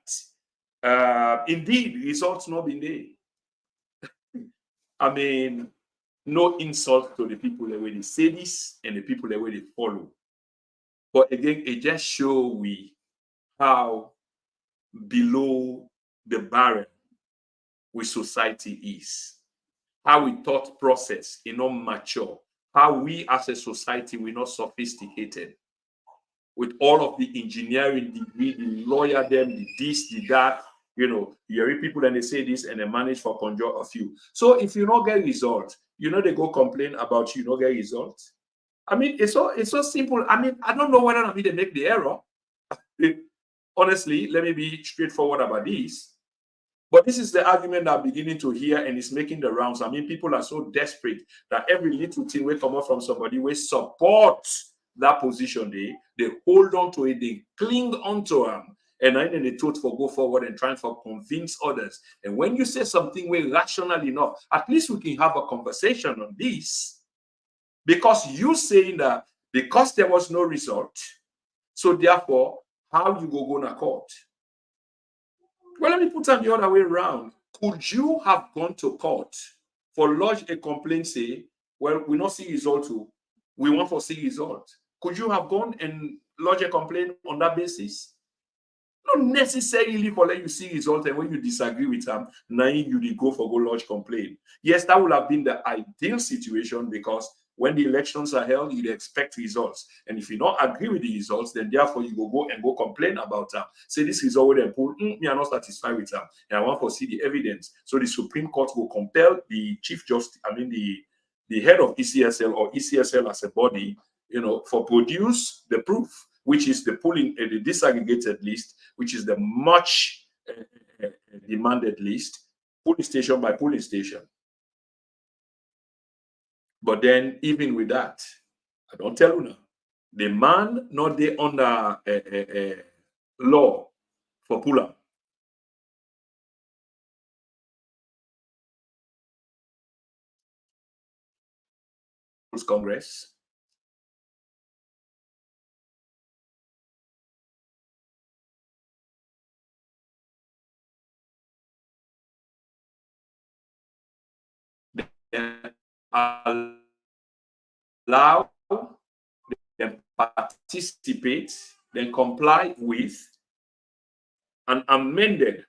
indeed results not been there. I mean, no insult to the people that way they say this and the people that way they follow. But again, it just shows we how below the barrel with society is, how we thought process is not mature, how we as a society we're not sophisticated with all of the engineering degree, the lawyer them, the this, the that. You hear people and they say this and they manage for conjure a few. So if you don't get results, they go complain about you not get results. I mean, it's so simple. I mean, I don't know whether or not they make the error. Honestly, let me be straightforward about this. But this is the argument that I'm beginning to hear, and it's making the rounds. I mean, people are so desperate that every little thing will come up from somebody will support that position. They hold on to it, they cling onto them, and then they thought for go forward and trying to convince others. And when you say something way rational enough, at least we can have a conversation on this. Because you saying that because there was no result, so therefore, how you go to court? Well, let me put it the other way around. Could you have gone to court for lodge a complaint, say, well, we not see result, we want to see result? Could you have gone and lodge a complaint on that basis? Not necessarily for let you see result, and when you disagree with them, now you go for go lodge complaint. Yes, that would have been the ideal situation, because when the elections are held, you'd expect results. And if you don't agree with the results, then therefore you go complain about them. Say this result with them pull, me are not satisfied with them, and I want to see the evidence. So the Supreme Court will compel the Chief Justice, the head of ECSL or ECSL as a body, for produce the proof, which is the the disaggregated list, which is the much demanded list, polling station by polling station. But then, even with that, I don't tell you now, the man not there under law for pull-up. Congress. Allow them participate, then comply with an amended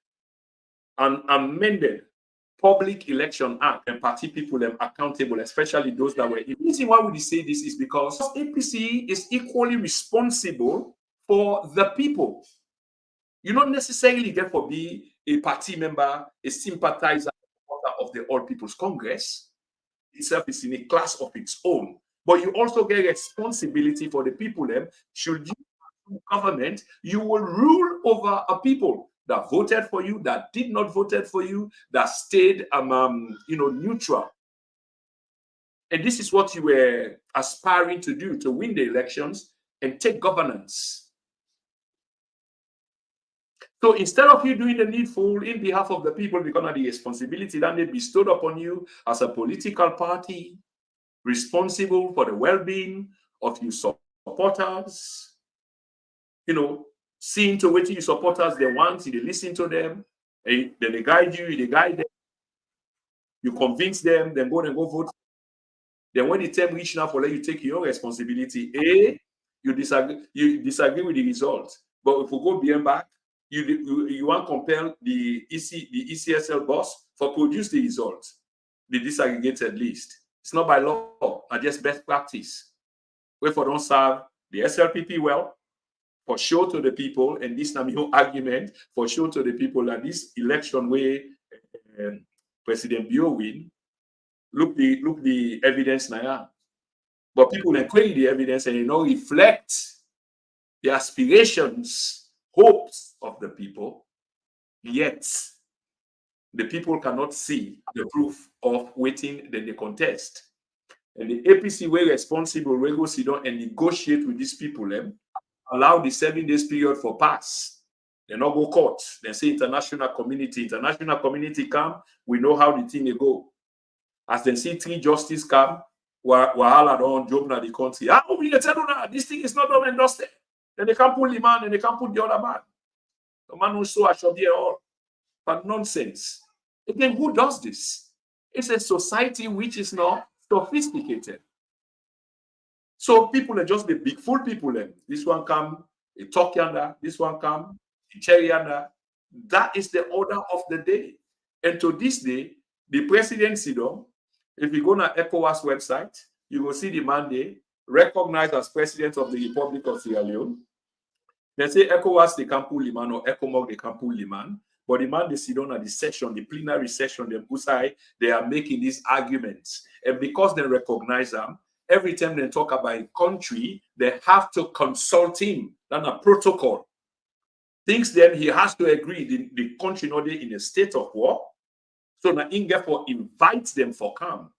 Public Election Act, and party people them accountable, especially those that were. The reason why we say this is because APC is equally responsible for the people. You don't necessarily get to be a party member, a sympathizer of the All People's Congress. Itself is in a class of its own. But you also get responsibility for the people. Should you do government, you will rule over a people that voted for you, that did not voted for you, that stayed neutral. And this is what you were aspiring to do, to win the elections and take governance. So instead of you doing the needful in behalf of the people, because of the responsibility that may be bestowed upon you as a political party, responsible for the well-being of your supporters, seeing to what your supporters they want, you listen to them, and then they guide you, them, you convince them, then go vote. Then when the time reach now for let you take your responsibility, you disagree with the results. But if we go beyond back, you want to compel the ECSL boss for produce the results, the disaggregated list. It's not by law, I just best practice. Where for don't serve the SLPP well, for sure to the people, and this is no argument, for sure to the people that this election where President Bio win, look the evidence now. But people inquire the evidence and reflect the aspirations, hopes of the people, yet the people cannot see the proof of waiting then they contest. And the APC were responsible, we go sit down and negotiate with these people, allow the 7 days period for pass. They not go court. They say international community come, we know how the thing they go. As they see 3 justice come, wahala don't jump na the country. We tell you now, this thing is not done and dusted. Then they can't put the man and they can't put the other man. The man who so I shall be all. But nonsense. Again, who does this? It's a society which is not sophisticated. So people are just the big fool people. This one come, a talk yonder, this one come, a cherry yonder. That is the order of the day. And to this day, the presidency, though, if you go to ECOWAS website, you will see the man there, recognized as president of the Republic of Sierra Leone. They say ECOWAS they can pull Liman or ECOMOG they can pull Liman. But the man they sit down at the session, the plenary session, the Usai, they are making these arguments. And because they recognize them, every time they talk about a country, they have to consult him. That's a protocol. Thinks then he has to agree the country not in a state of war. So now therefore invites them for come.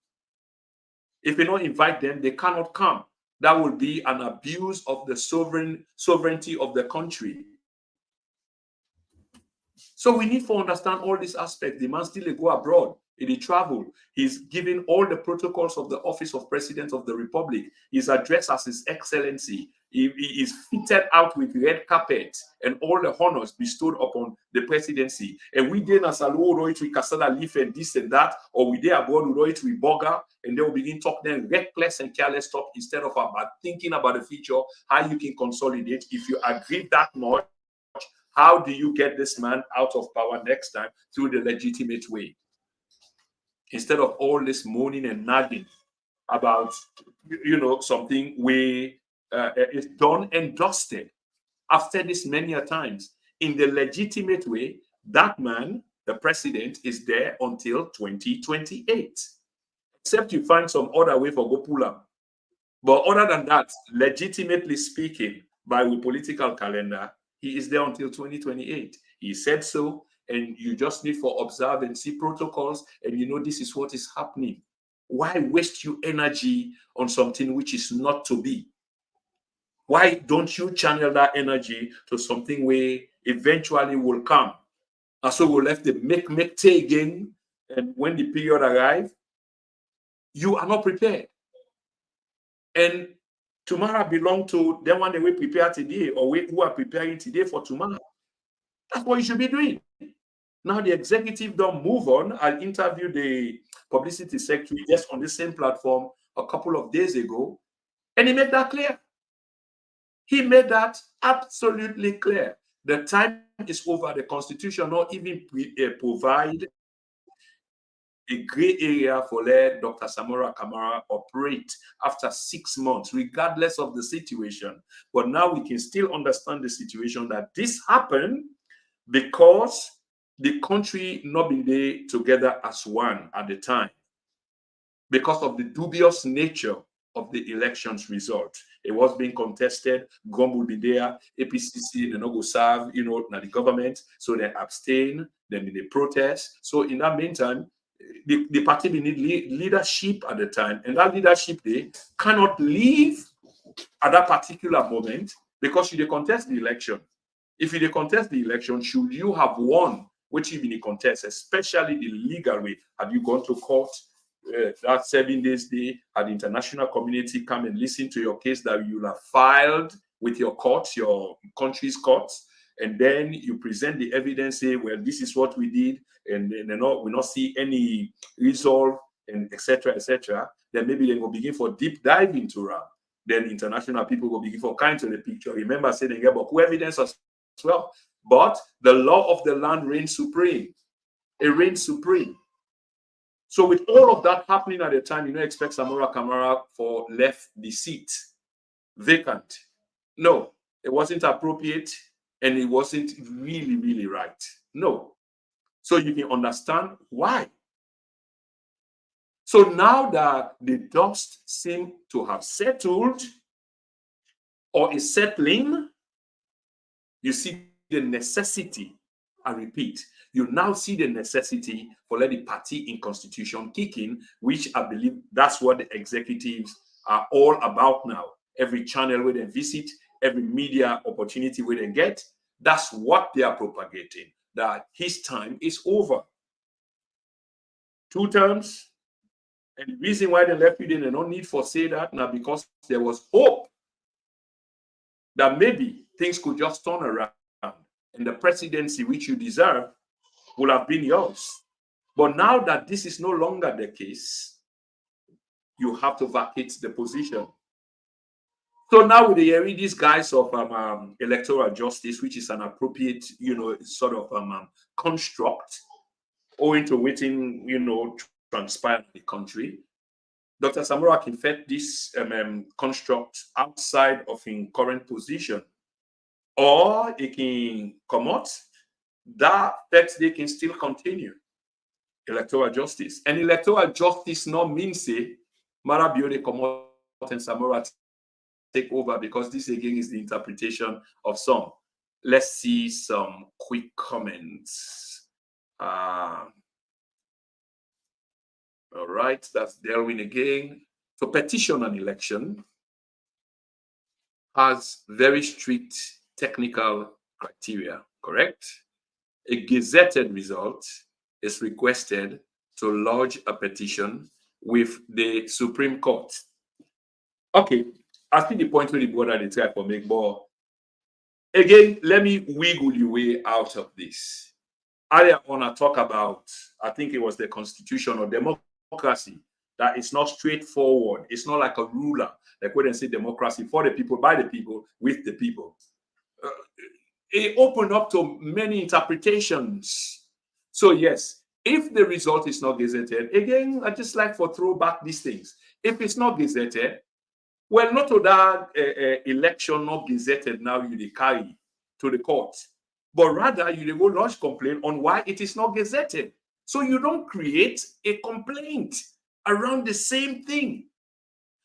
If you don't invite them, they cannot come. That will be an abuse of the sovereignty of the country. So we need to understand all these aspects. The man still go abroad. He travel. He's given all the protocols of the office of President of the Republic. He's addressed as His Excellency. He is fitted out with red carpet and all the honors bestowed upon the presidency. And we did as a low we casada leaf and this and that, or we did abroad we bugger, and they will begin talk then reckless and careless talk instead of about thinking about the future, how you can consolidate. If you agree that much, how do you get this man out of power next time? Through the legitimate way. Instead of all this moaning and nagging about, something where is done and dusted. I've said this many a times. In the legitimate way, that man, the president, is there until 2028. Except you find some other way for go pull up. But other than that, legitimately speaking, by the political calendar, he is there until 2028. He said so, and you just need for observe and see protocols, and this is what is happening. Why waste your energy on something which is not to be? Why don't you channel that energy to something where eventually will come? And so we'll have to make again, and when the period arrives, you are not prepared. And tomorrow belong to them one they will prepare today, or who are preparing today for tomorrow. That's what you should be doing. Now the executive don't move on. I interviewed the publicity secretary just on the same platform a couple of days ago, and he made that clear. He made that absolutely clear. The time is over. The Constitution not even provide a gray area for let Dr. Samora Kamara operate after 6 months, regardless of the situation. But now we can still understand the situation that this happened because the country not been there together as one at the time, because of the dubious nature of the elections result. It was being contested. GOM will be there. APC, they not go serve, now the government. So they abstain, then they protest. So in that meantime, the party need leadership at the time. And that leadership, they cannot leave at that particular moment because you contest the election. If you contest the election, should you have won, which you in contest, especially the legal way? Have you gone to court? That 7 days day, had the international community come and listen to your case that you have filed with your courts, your country's courts, and then you present the evidence, say, well, this is what we did, and we not see any resolve, and etc., then maybe they will begin for deep dive into RAM. Then international people will begin for kind to the picture. Remember, saying again, but who evidence as well? But the law of the land reigns supreme. It reigns supreme. So with all of that happening at the time, you don't expect Samora Kamara for left the seat vacant. No, it wasn't appropriate, and it wasn't really, really right. No. So you can understand why. So now that the dust seems to have settled or is settling, you see the necessity, I repeat, you now see the necessity for let the party in constitution kick in, which I believe that's what the executives are all about now. Every channel where they visit, every media opportunity where they get, that's what they are propagating, that his time is over. 2 terms. And the reason why they left you there, they no need for say that now, because there was hope that maybe things could just turn around and the presidency which you deserve will have been yours. But now that this is no longer the case, you have to vacate the position. So now with these guys of electoral justice, which is an appropriate, sort of construct, owing to waiting, transpired in the country, Dr. Samora can fit this construct outside of his current position, or he can come out. That they can still continue electoral justice. And electoral justice not means say Marabio come out and Samora take over, because this again is the interpretation of some. Let's see some quick comments. All right, that's Delwin again. So petition an election has very strict technical criteria, correct? A gazetted result is requested to lodge a petition with the Supreme Court. Okay, I think the point where the border they try for make, but again, let me wiggle your way out of this. I want to talk about, I think it was the constitution or democracy, that it's not straightforward. It's not like a ruler, like when they say democracy for the people, by the people, with the people. It opened up to many interpretations. So yes, if the result is not gazetted, again, I just like for throw back these things. If it's not gazetted, well, not to that election not gazetted now you carry to the court, but rather you go lodge complaint on why it is not gazetted. So you don't create a complaint around the same thing.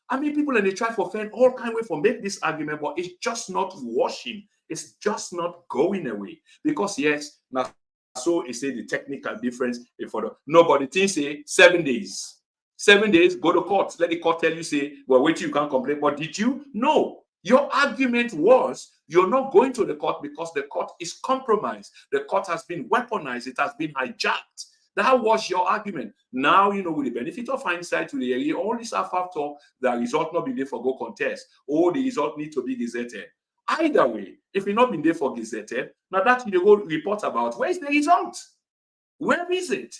I mean, people and they try for find all kind of way for make this argument, but it's just not washing. It's just not going away. Because yes, now so it's say the technical difference for the nobody thinks say 7 days. 7 days, go to court. Let the court tell you, say, well, wait, you can't complain. But did you? No. Your argument was you're not going to the court because the court is compromised. The court has been weaponized. It has been hijacked. That was your argument. Now, with the benefit of hindsight, to the area, all this after talk, the result not be there for go contest, or the result need to be gazetted. Either way, if you're not been there for gazetted, now that you go report about, where is the result? Where is it?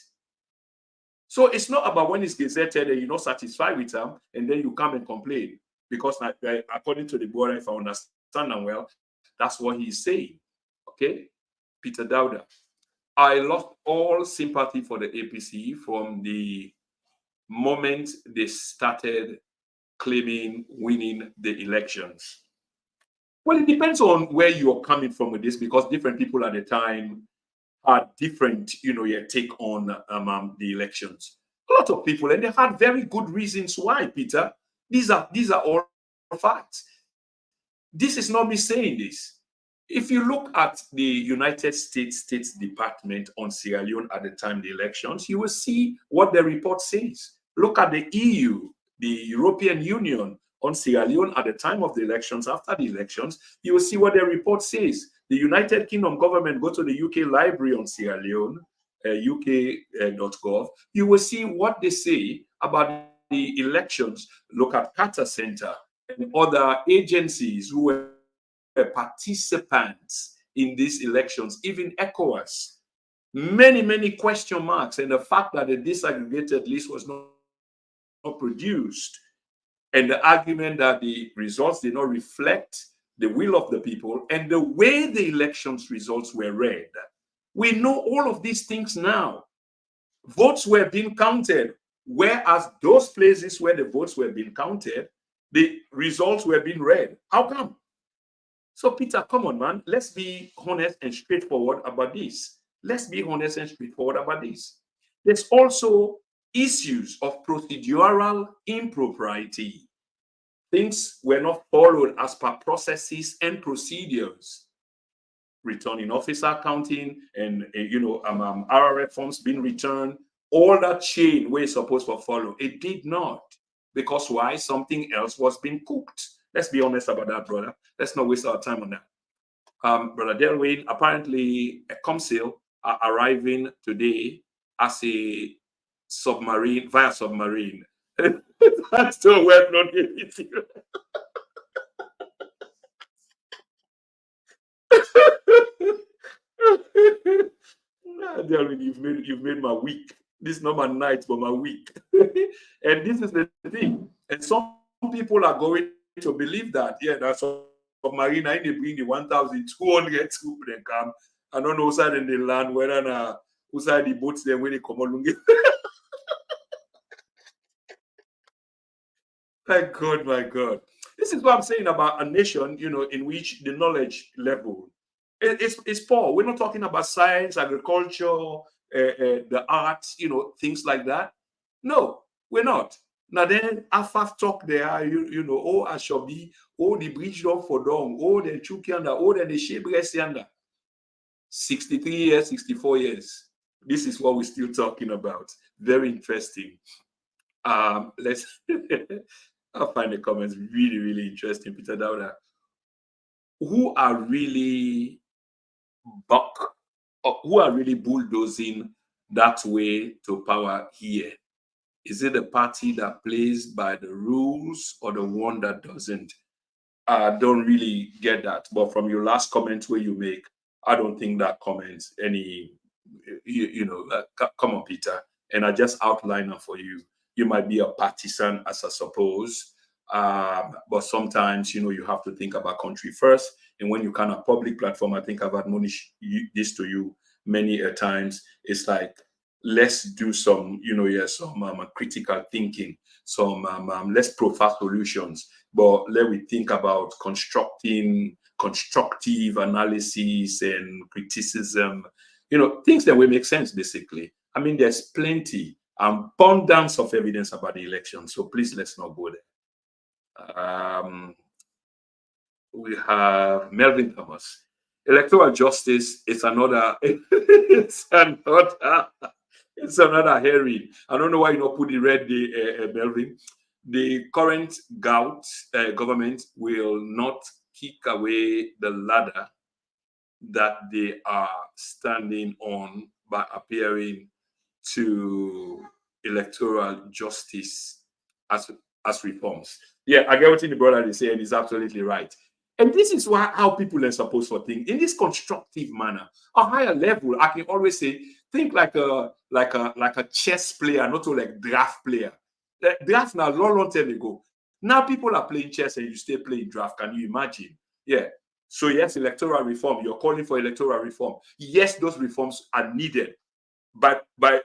So it's not about when it's gazetted and you're not satisfied with them, and then you come and complain. Because according to the board, if I understand them well, that's what he's saying. Okay? Peter Dowder. I lost all sympathy for the APC from the moment they started claiming winning the elections. Well, it depends on where you're coming from with this, because different people at the time had different, your take on the elections. A lot of people, and they had very good reasons why, Peter. These are all facts. This is not me saying this. If you look at the United States State Department on Sierra Leone at the time of the elections, you will see what the report says. Look at the EU, the European Union on Sierra Leone at the time of the elections, after the elections, you will see what the report says. The United Kingdom government, go to the UK library on Sierra Leone, uk.gov, you will see what they say about the elections. Look at Carter Center and other agencies who were participants in these elections, even ECOWAS. Many question marks, and the fact that the disaggregated list was not produced, and the argument that the results did not reflect the will of the people and the way the elections results were read. We know all of these things now. Votes were being counted, whereas those places where the votes were being counted, the results were being read. How come? So, Peter, come on, man. Let's be honest and straightforward about this. Let's be honest and straightforward about this. There's also issues of procedural impropriety. Things were not followed as per processes and procedures. Returning officer counting and, RRF forms being returned, all that chain we're supposed to follow. It did not. Because why? Something else was being cooked. Let's be honest about that, brother. Let's not waste our time on that. Brother Delwyn, apparently a COMSIL are arriving today as a submarine, via submarine. That's so well known. Delwyn, you've made my week. This is not my night, but my week. And this is the thing. And some people are going to believe that, yeah, that's submarine, I bring the 1,200 scoop then come. I don't know who's in the land, whether who's the boats then when they come along. My God, my God. This is what I'm saying about a nation, in which the knowledge level it's poor. We're not talking about science, agriculture, the arts, things like that. No, we're not. Now then, Afaf talk there, oh, Ashobi, oh, the bridge dog for dong, oh, the Chukianda, oh, the Shebresianda. 63 years, 64 years. This is what we're still talking about. Very interesting. Let's I'll find the comments really, really interesting, Peter Dowda. Who are really who are really bulldozing that way to power here? Is it the party that plays by the rules or the one that doesn't? I don't really get that. But from your last comment where you make, I don't think that comment any, come on, Peter. And I just outline it for you. You might be a partisan, as I suppose. But sometimes, you have to think about country first. And when you kind of public platform, I think I've admonished this to you many a times. It's like, let's do some, some critical thinking, some less profile solutions, but let me think about constructive analysis and criticism, things that will make sense, basically. I mean, there's plenty, abundance of evidence about the election. So please, let's not go there. We have Melvin Thomas. Electoral justice is another, it's another hearing. I don't know why you not put the red, Melvin. The current government will not kick away the ladder that they are standing on by appearing to electoral justice as reforms. Yeah, I get what the brother is saying. He's absolutely right. And this is how people are supposed to think in this constructive manner. A higher level, I can always say, think like a chess player, not like draft player. Draft now, long time ago. Now people are playing chess and you still playing draft. Can you imagine? Yeah. So yes, electoral reform. You're calling for electoral reform. Yes, those reforms are needed. But by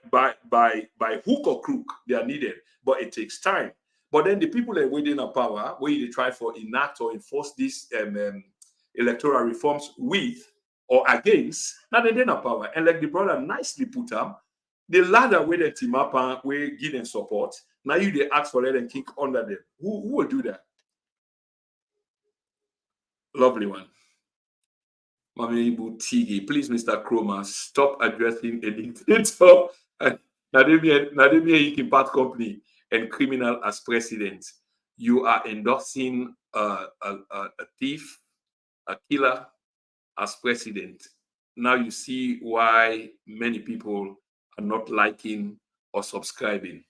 hook or crook, they are needed. But it takes time. But then the people that are within a power, where they try for enact or enforce these electoral reforms with or against, now they're in a power. And like the brother nicely put up, the ladder where they team up and where give them support, now you they ask for it and kick under them. Who will do that? Lovely one. Mami Butigi, please, Mr. Chroma, stop addressing a dictator. Nademia Part Company and criminal as president. You are endorsing a thief, a killer as president. Now you see why many people are not liking or subscribing.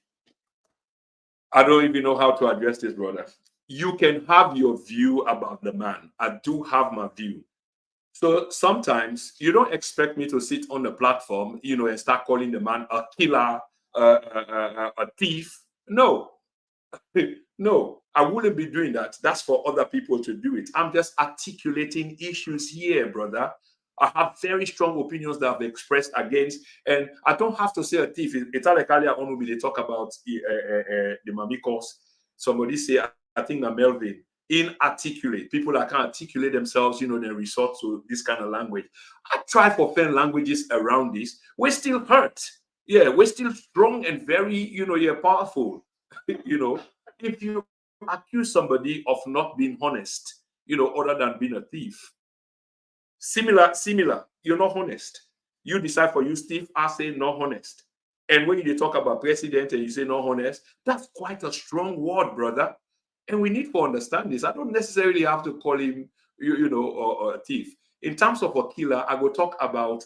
I don't even know how to address this, brother. You can have your view about the man. I do have my view. So sometimes you don't expect me to sit on the platform, and start calling the man a killer, a thief. No, no, I wouldn't be doing that. That's for other people to do it. I'm just articulating issues here, brother. I have very strong opinions that I've expressed against, and I don't have to say a thief. It's like earlier on when they talk about the Mamikos. Somebody say, I think that Melvin, inarticulate. People that can't articulate themselves, they resort to this kind of language. I try for pen languages around this. We're still hurt. Yeah, we're still strong and very, you're powerful. If you accuse somebody of not being honest, other than being a thief. Similar, you're not honest. You decide for you, Steve, I say not honest. And when you talk about president and you say not honest, that's quite a strong word, brother. And we need to understand this. I don't necessarily have to call him, a thief. In terms of a killer, I will talk about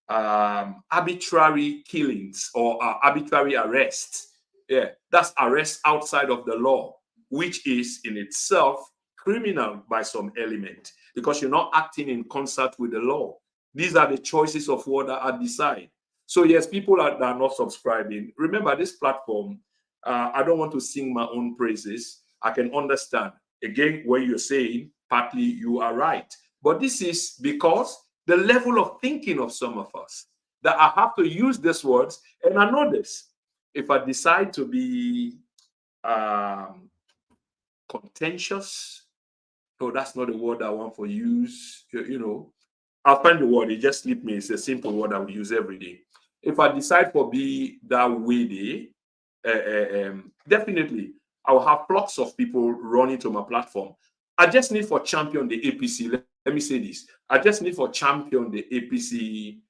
arbitrary killings or arbitrary arrests. Yeah, that's arrest outside of the law, which is in itself criminal by some element because you're not acting in concert with the law. These are the choices of what I decide. So yes, people that are not subscribing. Remember, this platform, I don't want to sing my own praises. I can understand. Again, what you're saying, partly you are right. But this is because the level of thinking of some of us, that I have to use these words, and I know this. If I decide to be contentious, no, that's not the word I want to use. I'll find the word. It just slipped me. It's a simple word I will use every day. If I decide to be that way, definitely I will have flocks of people running to my platform. I just need for champion the APC. Let me say this. I just need for champion the APC,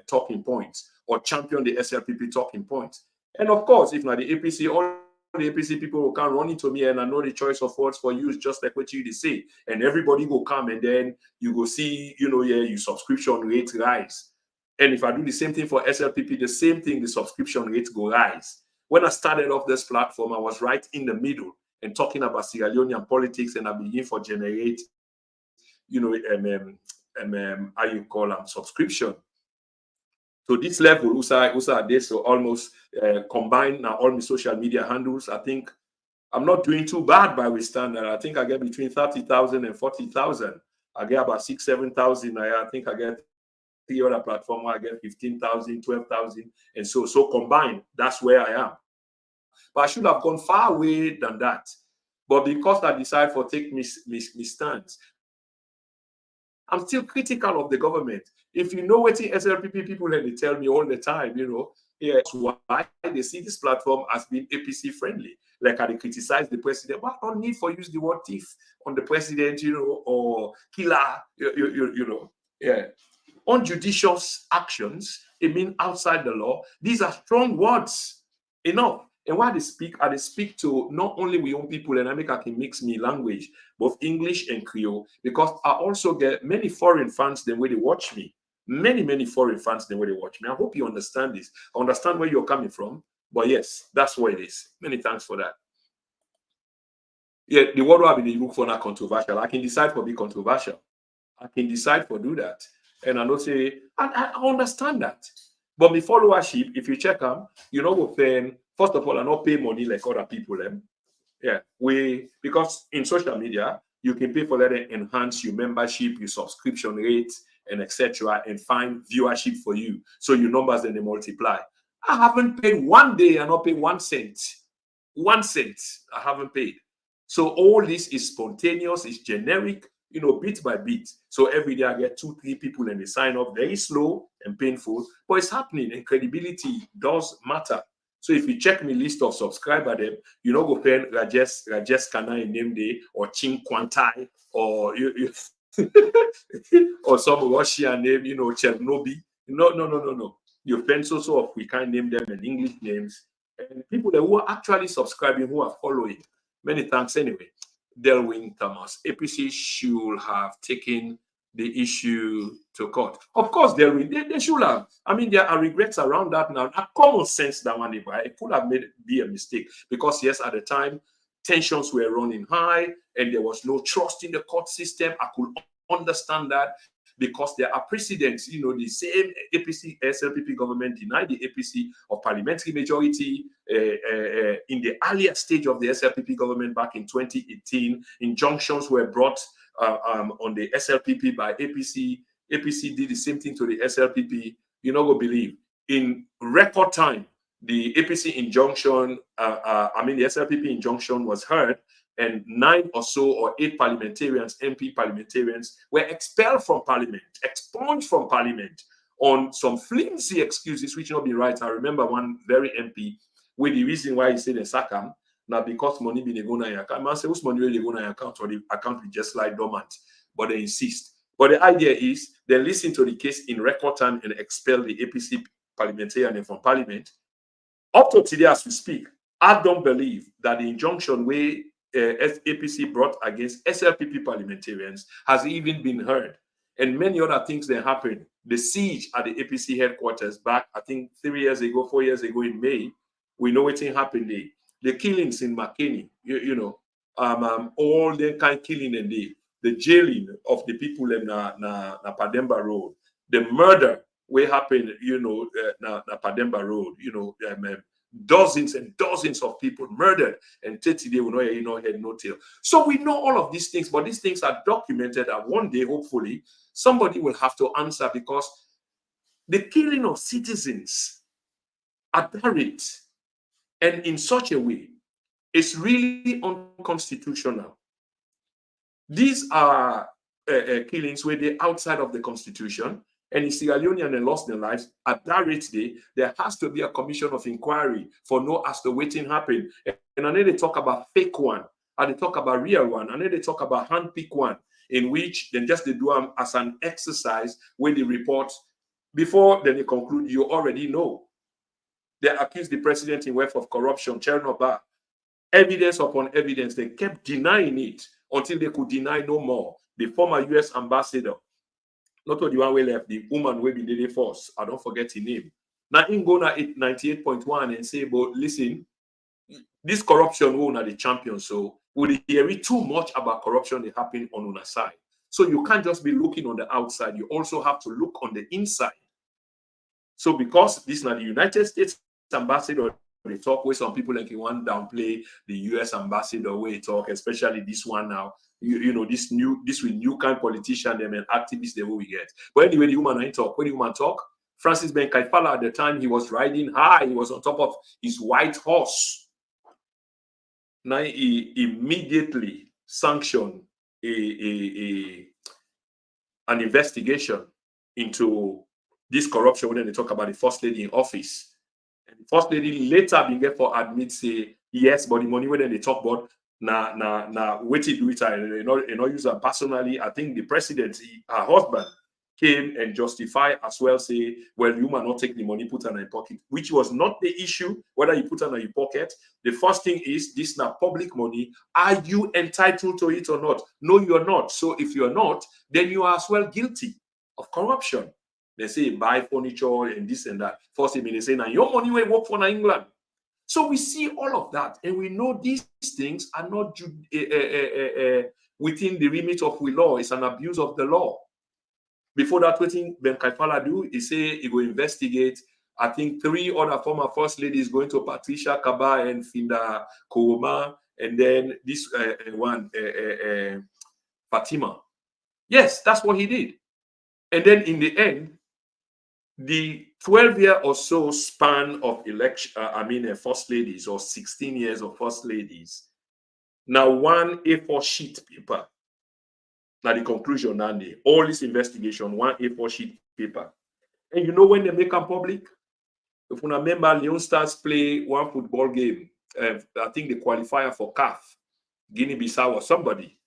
talking points, or champion the SLPP talking points. And of course, if not the APC, all the APC people will come running to me, and I know the choice of words for use, just like what you say. And everybody will come, and then you go see, your subscription rate rise. And if I do the same thing for SLPP, the same thing, the subscription rate go rise. When I started off this platform, I was right in the middle and talking about Sierra Leonean politics, and I begin to generate, how you call them, subscription. So this level, USA this, so almost combine now all my social media handles. I think I'm not doing too bad by with standard. I think I get between 30,000 and 40,000. I get about 7,000. I think I get the other platform where I get 15,000, 12,000, and so combined, that's where I am. But I should have gone far away than that. But because I decided to take my stance, I'm still critical of the government. If you know what the SLPP people, they tell me all the time, why they see this platform as being APC friendly. Like I criticize the president, but I don't need for use the word thief on the president, or killer, unjudicious actions, it means outside the law. These are strong words enough. And why they speak, I speak to not only we own people, and I can mix me language, both English and Creole, because I also get many foreign fans the way they watch me. Many foreign fans the way they watch me. I hope you understand this. I understand where you're coming from. But yes, that's what it is. Many thanks for that. Yeah, the word will be the look for not controversial. I can decide for be controversial. I can decide for do that. And I don't say, I understand that. But my followership, if you check them, we're paying, first of all, I not pay money like other people. Yeah, because in social media, you can pay for that and enhance your membership, your subscription rate, and etc., and find viewership for you. So your numbers then they multiply. I haven't paid one day, I not pay 1 cent. 1 cent, I haven't paid. So all this is spontaneous, it's generic, bit by bit. So every day I get 2-3 people and they sign up, very slow and painful, but it's happening, and credibility does matter. So if you check me list of subscriber them, go pay Rajesh Kanai name day, or Ching Kwantai, or or some Russian name, Chernobyl. No. You pay so of we can't name them in English names. And people that who are actually subscribing, who are following. Many thanks anyway. Delwyn Thomas. APC should have taken the issue to court. Of course, they should have. I mean, there are regrets around that now. A common sense that one, it could have be a mistake, because yes, at the time, tensions were running high and there was no trust in the court system. I could understand that, because there are precedents. The same APC SLPP government denied the APC of parliamentary majority in the earlier stage of the SLPP government back in 2018. Injunctions were brought on the SLPP by APC. APC did the same thing to the SLPP. You're not going to believe. In record time, the APC injunction, the SLPP injunction was heard, and 9 or so or 8 parliamentarians, MP parliamentarians, were expelled from parliament, expunged from parliament on some flimsy excuses, which not be right. I remember one very MP, with the reason why he said the sack him, now because money be going on your account. Man say, whose money will go on your account, or the account will just lie dormant, but they insist. But the idea is they listen to the case in record time and expel the APC parliamentarian from parliament. Up to today, as we speak, I don't believe that the injunction where APC brought against SLPP parliamentarians has even been heard. And many other things that happened. The siege at the APC headquarters back, I think 4 years ago in May, we know what happened there. The killings in McKinney, all the kind of killing and the jailing of the people in Pademba Road, the murder where happened, na Pademba Road, dozens and dozens of people murdered, and 30 days, we know, you know, head, no tail. So we know all of these things, but these things are documented, and one day, hopefully, somebody will have to answer, because the killing of citizens at that rate and in such a way is really unconstitutional. These are killings where they're outside of the Constitution, and in Sierra Leone they lost their lives. At that rate, there has to be a commission of inquiry for no as to waiting happen. And I know they talk about fake one, and they talk about real one, and then they talk about handpick one, in which they just they do them as an exercise when they report. Before then they conclude, you already know. They accused the president in web of corruption, Chernobyl. Evidence upon evidence, they kept denying it until they could deny no more. The former US ambassador, not only the one we left, the woman we be the force, I don't forget her name. Now in go na 98.1 and say, but listen, this corruption we are the champion, so we hear too much about corruption that happen on our side. So you can't just be looking on the outside, you also have to look on the inside. So because this is not the United States ambassador, they talk with some people like you want downplay the US ambassador way talk, especially this one now. You know, this with new kind politician them and activists the way we get. But anyway, the woman I talk. When the woman talk, Francis Ben Kaifala at the time he was riding high, he was on top of his white horse. Now he immediately sanctioned an investigation into this corruption when they talk about the first lady in office. And the first lady later began for admit say yes, but the money when they talk about wait to do it and not use her personally. I think the president, her husband, came and justify as well, say, well, you might not take the money, put it in your pocket, which was not the issue, whether you put it in your pocket. The first thing is, this is not public money. Are you entitled to it or not? No, you're not. So if you're not, then you are as well guilty of corruption. They say buy furniture and this and that. First thing they say, now your money will work for England. So we see all of that, and we know these things are not within the remit of the law. It's an abuse of the law. Before that, what Ben Kaifala do, he say he will investigate. I think 3 other former first ladies going to Patricia Kaba and Finda Kouma, and then this one, Fatima. Yes, that's what he did. And then in the end, the 12-year or so span of election, first ladies, or 16 years of first ladies, now one A4 sheet paper. Now the conclusion, Andy, all this investigation, one A4 sheet paper. And you know when they make them public? If you remember, Leon Stars play one football game, I think the qualifier for CAF, Guinea-Bissau or somebody,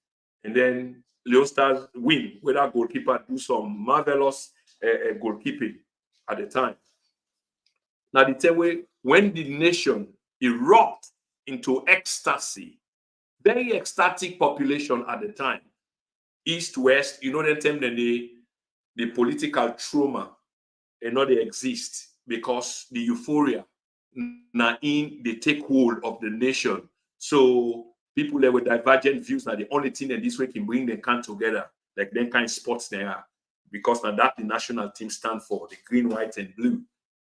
and then Leon Stars win, where that goalkeeper do some marvelous goalkeeping at the time. Now the same way, when the nation erupt into ecstasy, very ecstatic population at the time, East, West, you know, the time that the political trauma and not they exist because the euphoria now in they take hold of the nation. So people that with divergent views now the only thing that this way can bring them can together, like them kind of sports they are, because now that the national team stand for, the green, white, and blue.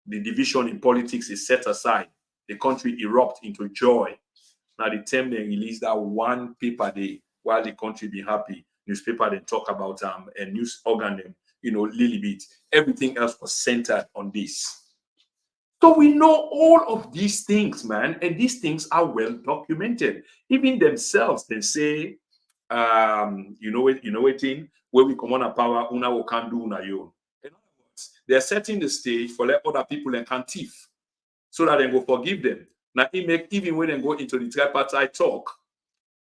The division in politics is set aside. The country erupt into joy. Now the time they release that one paper day while the country be happy. Newspaper then talk about a news organ them, you know, little bit. Everything else was centered on this. So we know all of these things, man, and these things are well documented. Even themselves, they say, you know what thing where we come on a power, una will can do una yo. In other words, they're setting the stage for let other people and can thief, so that they go forgive them. Now, even when they go into the tripartite talk,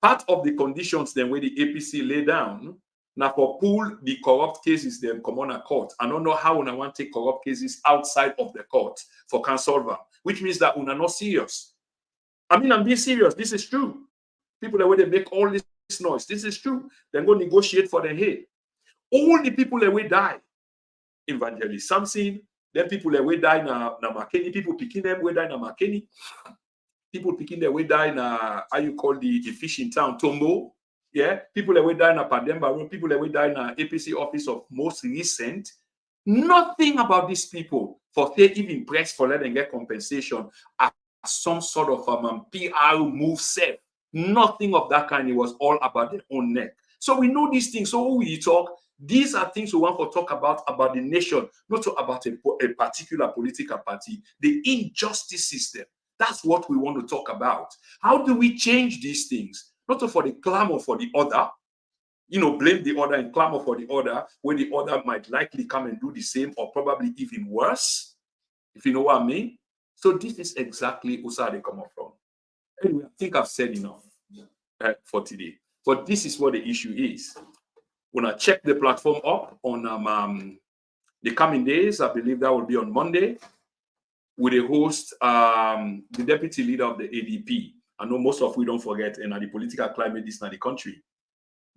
part of the conditions then where the APC lay down, now for pull the corrupt cases them come on a court. I don't know how una want to take corrupt cases outside of the court for can solve them, which means that una not serious. I mean, I'm being serious. This is true. People that way they make all this noise. This is true. Then go negotiate for their head. All the people that will die, Evangelist Samson, then people that will die na Makeni, people picking them will die na Makeni. People picking their way down how you call the fishing town, Tombo. Yeah, people that way down Pademba, people that way down APC office of most recent. Nothing about these people for they even press for let them get compensation some sort of PR move set. Nothing of that kind. It was all about their own neck. So we know these things. So when we talk, these are things we want to talk about the nation, not about a particular political party, the injustice system. That's what we want to talk about. How do we change these things? Not for the clamor for the other, blame the other and clamor for the other, when the other might likely come and do the same or probably even worse, if you know what I mean. So this is exactly where they come from. Anyway, I think I've said enough for today. But this is what the issue is. When I check the platform up on the coming days, I believe that will be on Monday, with a host, the deputy leader of the ADP. I know most of we don't forget, and the political climate is in the country.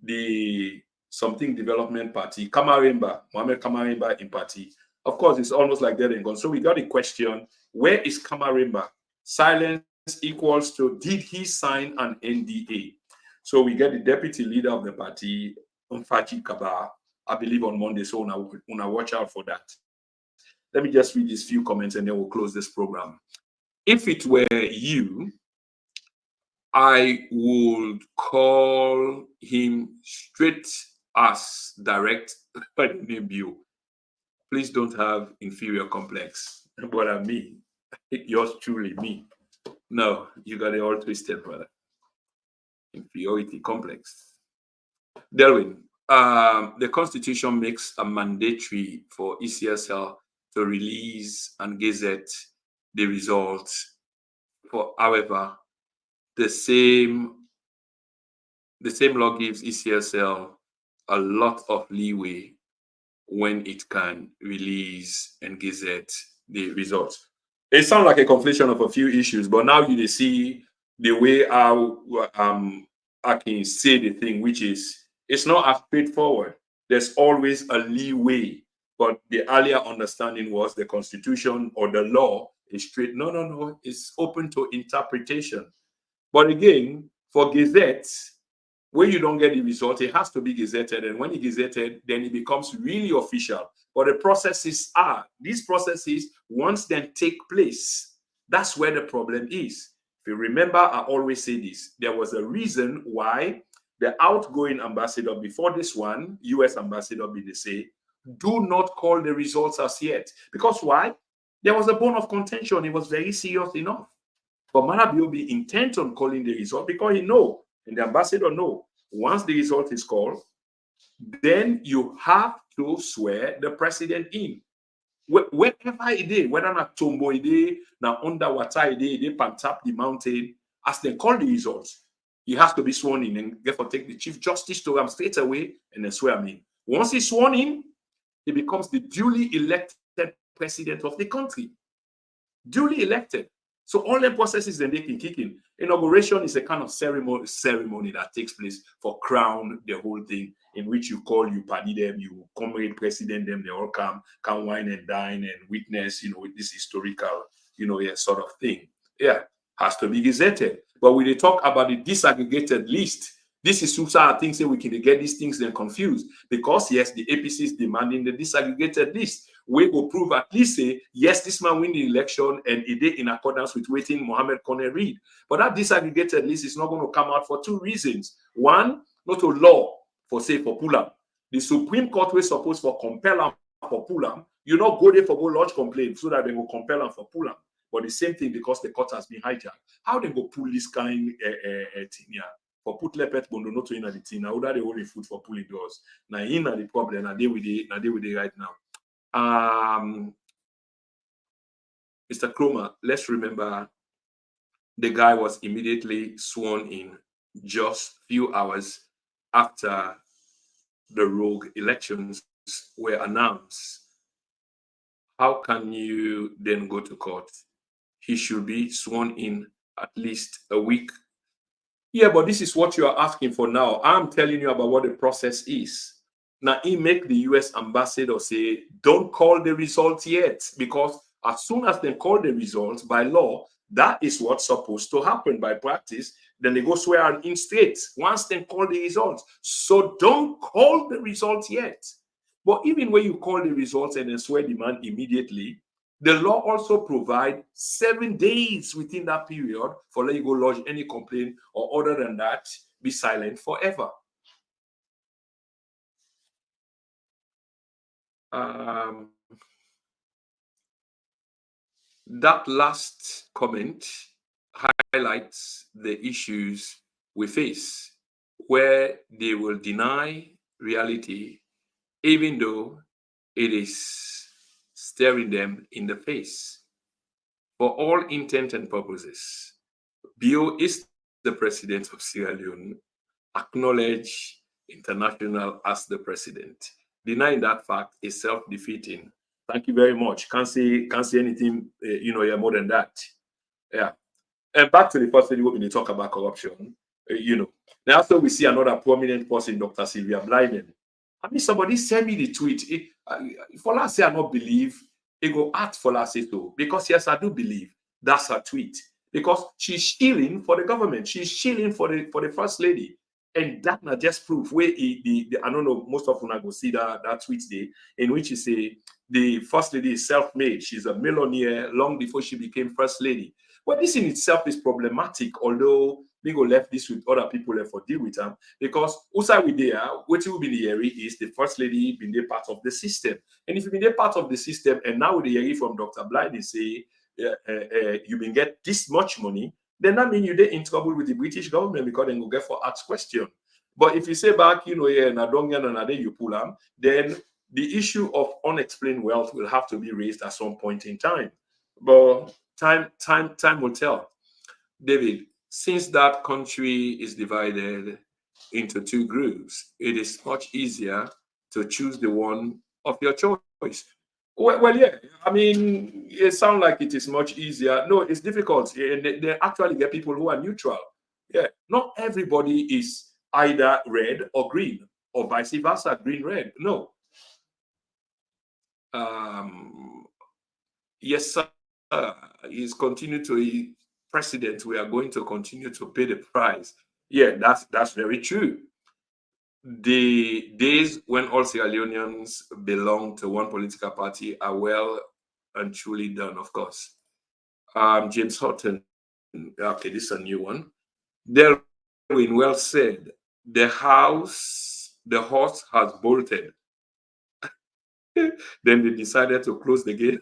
The something development party, Mohamed Kamaremba in party. Of course, it's almost like dead and gone. So we got a question: where is Kamaremba? Silence equals to, did he sign an NDA? So we get the deputy leader of the party, Mfachi Kaba, I believe on Monday. So una watch out for that. Let me just read these few comments and then we'll close this program. If it were you, I would call him straight as direct name. Please don't have inferior complex. What I mean, yours truly, me. No, you got it all twisted, brother. Inferiority complex. Delwin, the Constitution makes a mandatory for ECSL to release and gazette the results. However, the same law gives ECSL a lot of leeway when it can release and gazette the results. It sounds like a conflation of a few issues, but now you see the way I can say the thing, which is, it's not as straightforward. There's always a leeway, but the earlier understanding was the Constitution or the law is straight. No, it's open to interpretation. But again, for gazettes, when you don't get the result, it has to be gazetted, and when it gazetted, then it becomes really official. But the processes these processes once then take place. That's where the problem is. If you remember, I always say this. There was a reason why the outgoing ambassador before this one, US ambassador BDC, do not call the results as yet. Because why? There was a bone of contention. It was very serious enough. But Manabio be intent on calling the result because he know, and the ambassador know, once the result is called, then you have to swear the president in. Wherever it is, whether not Tombo it is, now underwater it is, Pantap the mountain, as they call the results, he has to be sworn in and therefore take the Chief Justice to him straight away and then swear him in. Once he's sworn in, he becomes the duly elected president of the country. Duly elected. So all the processes then they can kick in. Inauguration is a kind of ceremony that takes place for crown, the whole thing, in which you call, you party them, you comrade president them, they all come wine and dine and witness, this historical, sort of thing. Yeah, has to be gazetted. But when they talk about the disaggregated list, this is Susa things that we can get these things then confused. Because yes, the APC is demanding the disaggregated list. We will prove at least say, yes, this man win the election and it did in accordance with waiting Mohamed Kone read. But that disaggregated list is not going to come out for two reasons. One, not a law for Pulam. The Supreme Court was supposed to compel him for Pulam. You not go there for go lodge complaint so that they will compel him for Pulam. But the same thing because the court has been hijacked. How they go pull this kind thing here? For put lepet bondo not to in the thing. Now that they only food for pulling doors. Now in the problem. Now they with it right now. Mr. Cromer, let's remember the guy was immediately sworn in just few hours after the rogue elections were announced. How can you then go to court? He should be sworn in at least a week. Yeah, but this is what you are asking for now. I'm telling you about what the process is. Now, he make the US ambassador say, don't call the results yet, because as soon as they call the results by law, that is what's supposed to happen by practice. Then they go swear in straight once they call the results. So don't call the results yet. But even when you call the results and then swear the man immediately, The law also provides 7 days within that period for let you go lodge any complaint, or other than that, be silent forever. That last comment highlights the issues we face, where they will deny reality even though it is staring them in the face. For all intent and purposes, Bio is the president of Sierra Leone, acknowledge international as the president. Denying that fact is self-defeating. Thank you very much. Can't say anything, yeah, more than that. Yeah. And back to the first lady when we talk about corruption, Now, so we see another prominent person, Dr. Sylvia Blyden. I mean, somebody send me the tweet. For us, say I not believe, it go act for us so. Because yes, I do believe that's her tweet. Because she's shilling for the government. She's shilling for the first lady. And that not just proof where I don't know, most of them go see that tweet there, in which he say the first lady is self-made. She's a millionaire long before she became first lady. Well, this in itself is problematic, although we go left this with other people left for deal with them, because outside we there, what will be the area is the first lady being a part of the system. And if you've been a part of the system, and now the area from Dr. Blyden say you been get this much money, then that means you're in trouble with the British government, because then go get for ask question. But if you say back, you pull them, then the issue of unexplained wealth will have to be raised at some point in time. But time will tell. David, since that country is divided into two groups, it is much easier to choose the one of your choice. Well, yeah. I mean, it sounds like it is much easier. No, it's difficult. They actually get people who are neutral. Yeah, not everybody is either red or green, or vice versa, green, red. No. Yes, sir. He's continued to president. We are going to continue to pay the price. Yeah, that's very true. The days when all Sierra Leoneans belong to one political party are well and truly done, of course. James Houghton. Okay, this is a new one. Delwyn, well said. The horse has bolted. Then they decided to close the gate.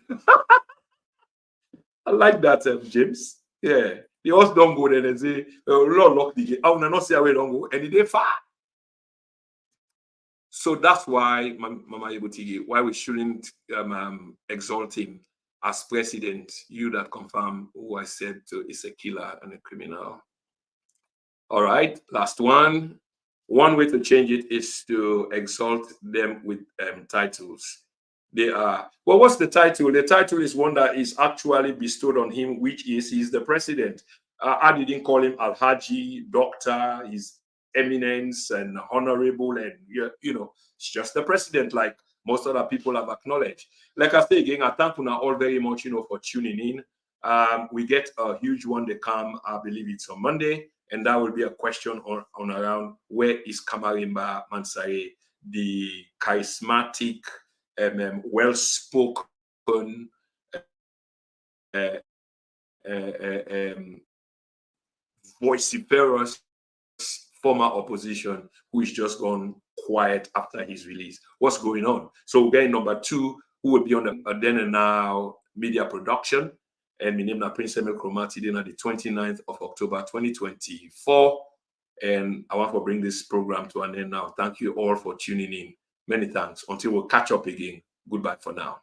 I like that, James. Yeah. The horse don't go there and say, lock the gate. I will not say where don't go. And they far. So that's why, Mama Yebutigi, why we shouldn't exalt him as president. You that confirm who I said to is a killer and a criminal. All right, last one. One way to change it is to exalt them with titles. They are, well, what's the title? The title is one that is actually bestowed on him, which is he's the president. I didn't call him Alhaji, Doctor, his eminence, and honorable, and it's just the president, like most other people have acknowledged. Like I say again, I thank you all very much, for tuning in. We get a huge one that come, I believe it's on Monday, and that will be a question on around where is Kamarimba Mansare, the charismatic, well-spoken, vociferous former opposition who is just gone quiet after his release. What's going on? So again, number 2, who will be on the Then and Now media production, and my name is Prince Emil Kromati, then on the 29th of October 2024. And I want to bring this program to an end now. Thank you all for tuning in. Many thanks. Until we'll catch up again. Goodbye for now.